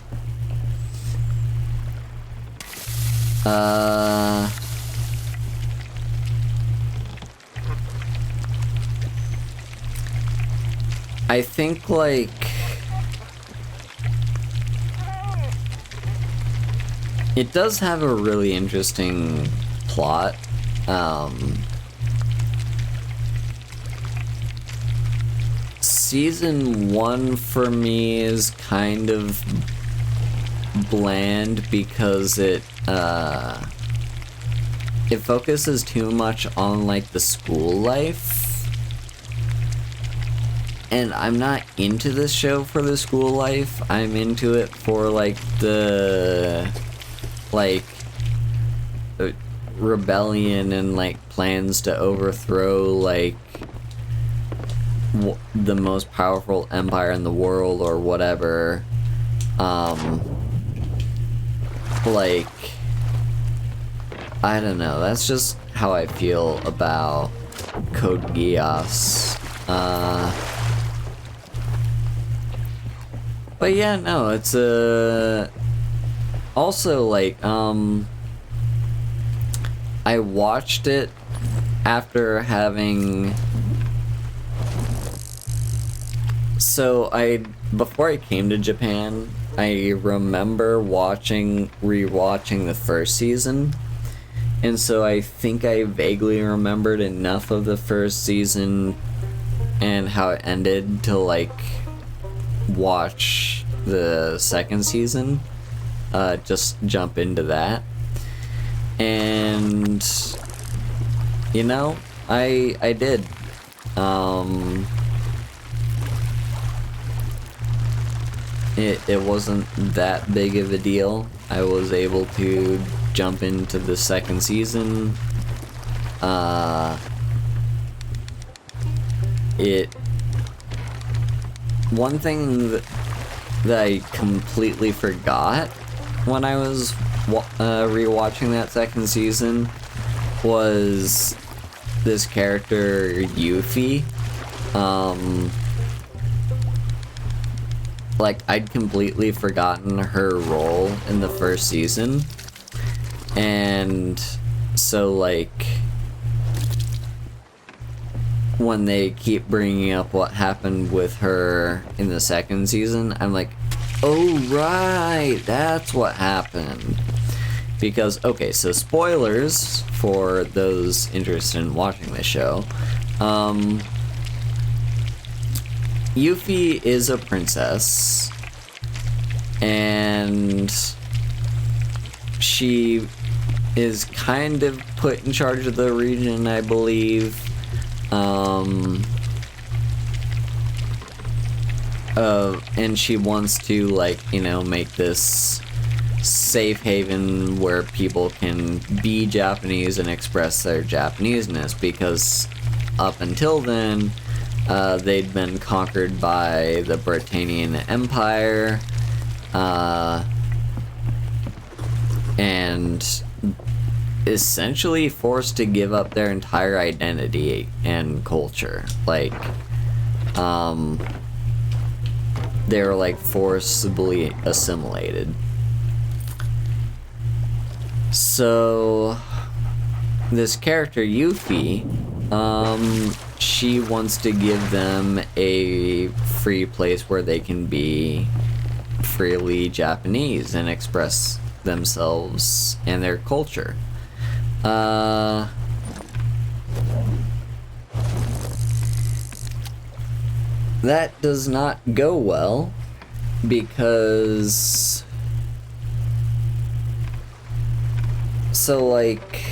I think, like, it does have a really interesting plot. Season 1 for me is kind of bland because it focuses too much on, like, the school life. And I'm not into this show for the school life. I'm into it for, like, the, like, rebellion and, like, plans to overthrow, like, the most powerful empire in the world or whatever. Like, I don't know. That's just how I feel about Code Geass. But yeah, no, it's also, like, I watched it after having, so before I came to Japan, I remember rewatching the first season, and so I think I vaguely remembered enough of the first season and how it ended to, like, watch the second season, just jump into that. And, you know, I did. It wasn't that big of a deal. I was able to jump into the second season. One thing that I completely forgot when I was rewatching that second season was this character Yuffie. Like, I'd completely forgotten her role in the first season, and so, like, when they keep bringing up what happened with her in the second season, I'm like, oh right, that's what happened. Because, okay, so spoilers for those interested in watching the show. Yuffie is a princess, and she is kind of put in charge of the region, I believe. And she wants to, like, you know, make this safe haven where people can be Japanese and express their Japaneseness, because up until then, they'd been conquered by the Britannian Empire, and essentially forced to give up their entire identity and culture. Like, they were, like, forcibly assimilated. So, this character, Yuffie, she wants to give them a free place where they can be freely Japanese and express themselves and their culture. That does not go well, because... So, like...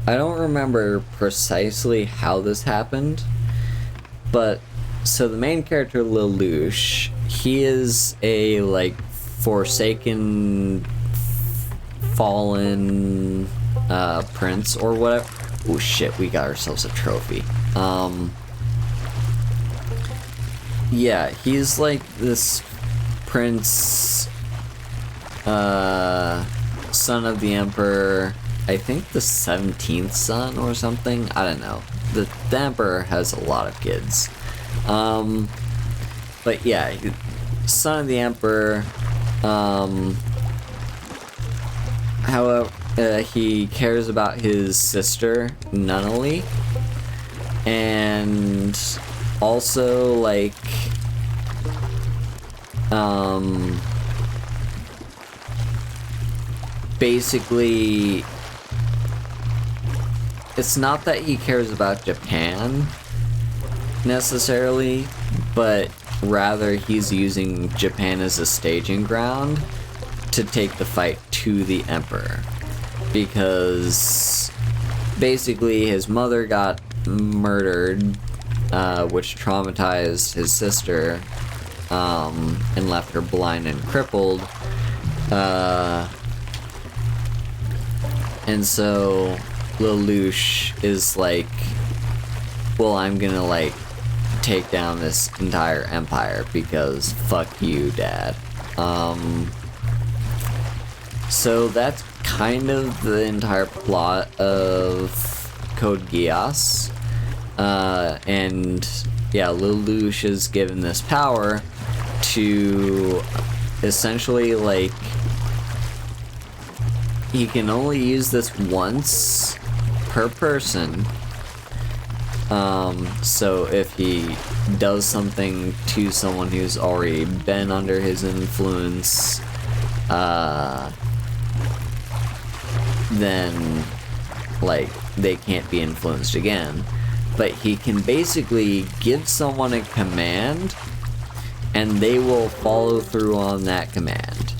I don't remember precisely how this happened, but... So the main character, Lelouch, he is a, like, forsaken... fallen... prince or whatever. Oh shit, we got ourselves a trophy. Yeah, he's like this prince, son of the emperor. I think the 17th son or something. I don't know. The emperor has a lot of kids. But yeah, son of the emperor. However, he cares about his sister, Nunnally, and also, like, basically, it's not that he cares about Japan, necessarily, but rather he's using Japan as a staging ground to take the fight to the Emperor. Because, basically, his mother got murdered, which traumatized his sister, and left her blind and crippled, and so Lelouch is like, well, I'm gonna, like, take down this entire empire because fuck you, Dad. So that's kind of the entire plot of Code Geass. And yeah, Lelouch is given this power to essentially, like, he can only use this once per person. So if he does something to someone who's already been under his influence, then, like, they can't be influenced again. But he can basically give someone a command, and they will follow through on that command.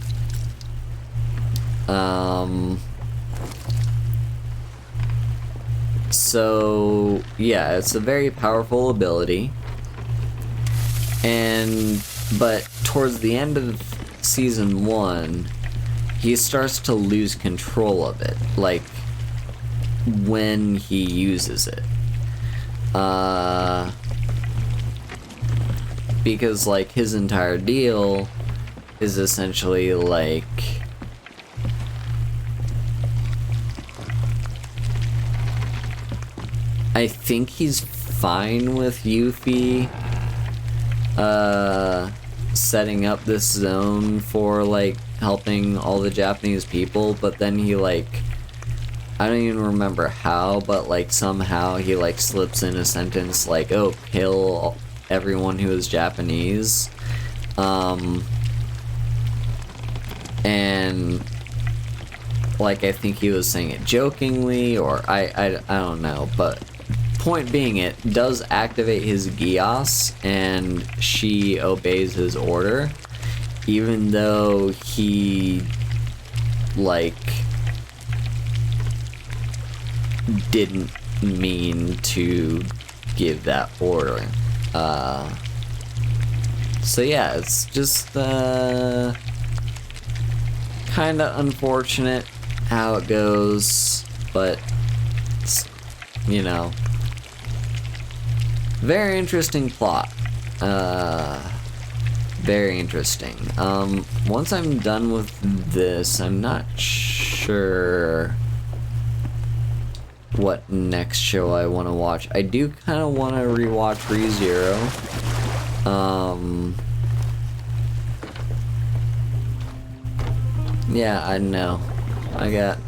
So, yeah, it's a very powerful ability. But towards the end of Season 1, he starts to lose control of it, like, when he uses it. Because, like, his entire deal is essentially, like, I think he's fine with Yuffie, setting up this zone for, like, helping all the Japanese people, but then he, like, I don't even remember how, but, like, somehow he, like, slips in a sentence like, oh, kill everyone who is Japanese. And, like, I think he was saying it jokingly, or I don't know, but point being, it does activate his Gios, and she obeys his order, even though he, like, didn't mean to give that order. So yeah, it's just kind of unfortunate how it goes, but you know, very interesting plot. Very interesting. Once I'm done with this, I'm not sure what next show I want to watch. I do kind of want to rewatch ReZero. Yeah, I know. I got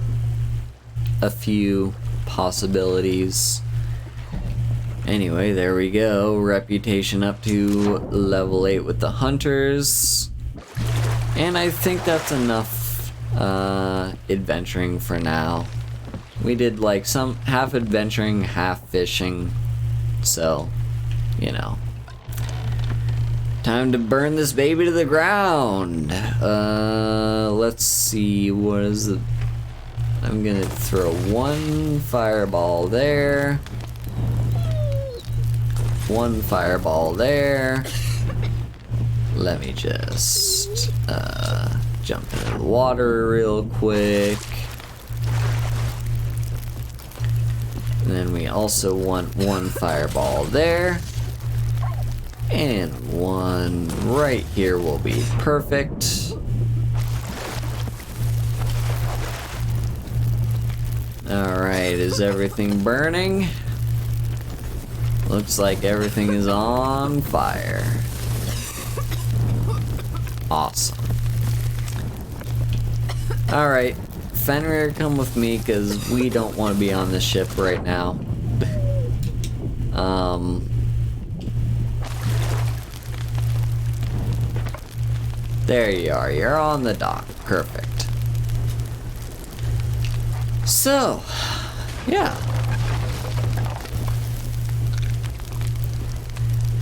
a few possibilities. Anyway, there we go. Reputation up to level 8 with the hunters. And I think that's enough adventuring for now. We did like some half adventuring, half fishing. So, you know. Time to burn this baby to the ground. Let's see, what is it? I'm gonna throw one fireball there. One fireball there. Let me just jump into the water real quick. And then we also want one fireball there. And one right here will be perfect. Alright, is everything burning? Looks like everything is on fire. Awesome. Alright, Fenrir, come with me because we don't want to be on this ship right now. There you are, you're on the dock. Perfect. So, yeah.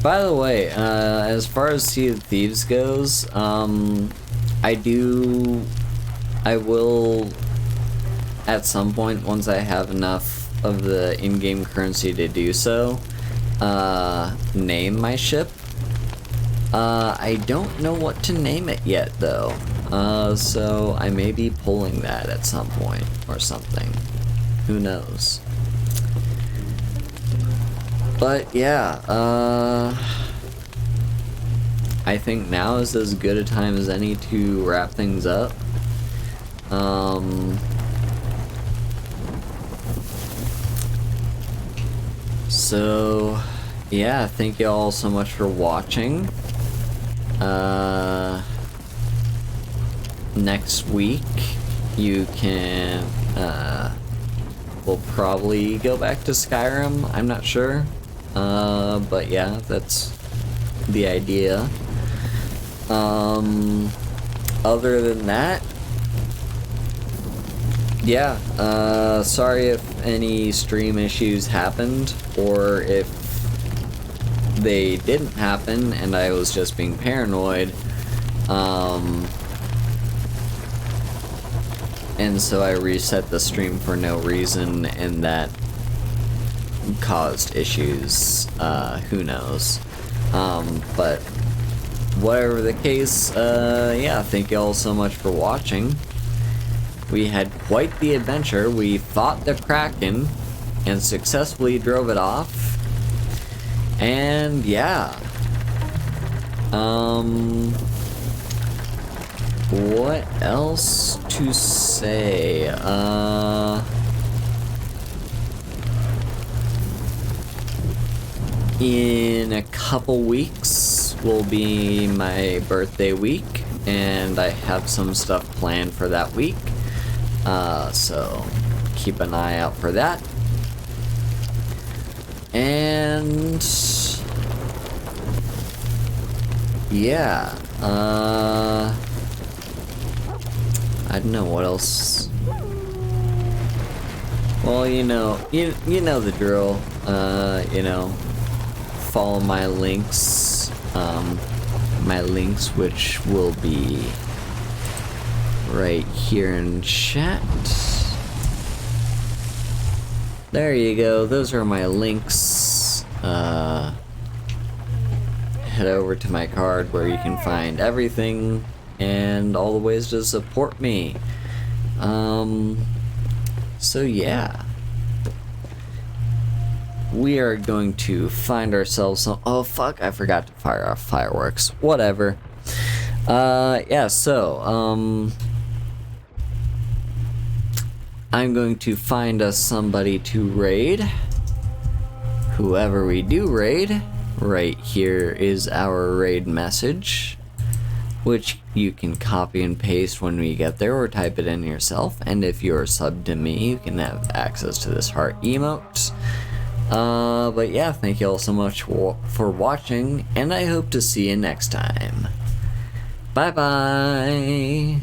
By the way, as far as Sea of Thieves goes, I will, at some point, once I have enough of the in-game currency to do so, name my ship. I don't know what to name it yet, though. So I may be pulling that at some point, or something. Who knows? But yeah, I think now is as good a time as any to wrap things up. So yeah, thank you all so much for watching. Next week you can we'll probably go back to Skyrim. I'm not sure. But yeah, that's the idea. Other than that, yeah, sorry if any stream issues happened, or if they didn't happen and I was just being paranoid. And so I reset the stream for no reason, and that caused issues. Who knows? But whatever the case, yeah, thank you all so much for watching. We had quite the adventure. We fought the Kraken and successfully drove it off. And yeah. What else to say? In a couple weeks will be my birthday week, and I have some stuff planned for that week. So keep an eye out for that. And yeah, I don't know what else Well, you know the drill. You know, follow my links. Which will be right here in chat. There you go. Those are my links. Head over to my card where you can find everything and all the ways to support me. So yeah. We are going to find ourselves some— oh fuck, I forgot to fire off fireworks. Whatever. Yeah, so, I'm going to find us somebody to raid. Whoever we do raid, right here is our raid message, which you can copy and paste when we get there or type it in yourself. And if you're subbed to me, you can have access to this heart emote. But yeah, thank you all so much for watching, and I hope to see you next time. Bye bye!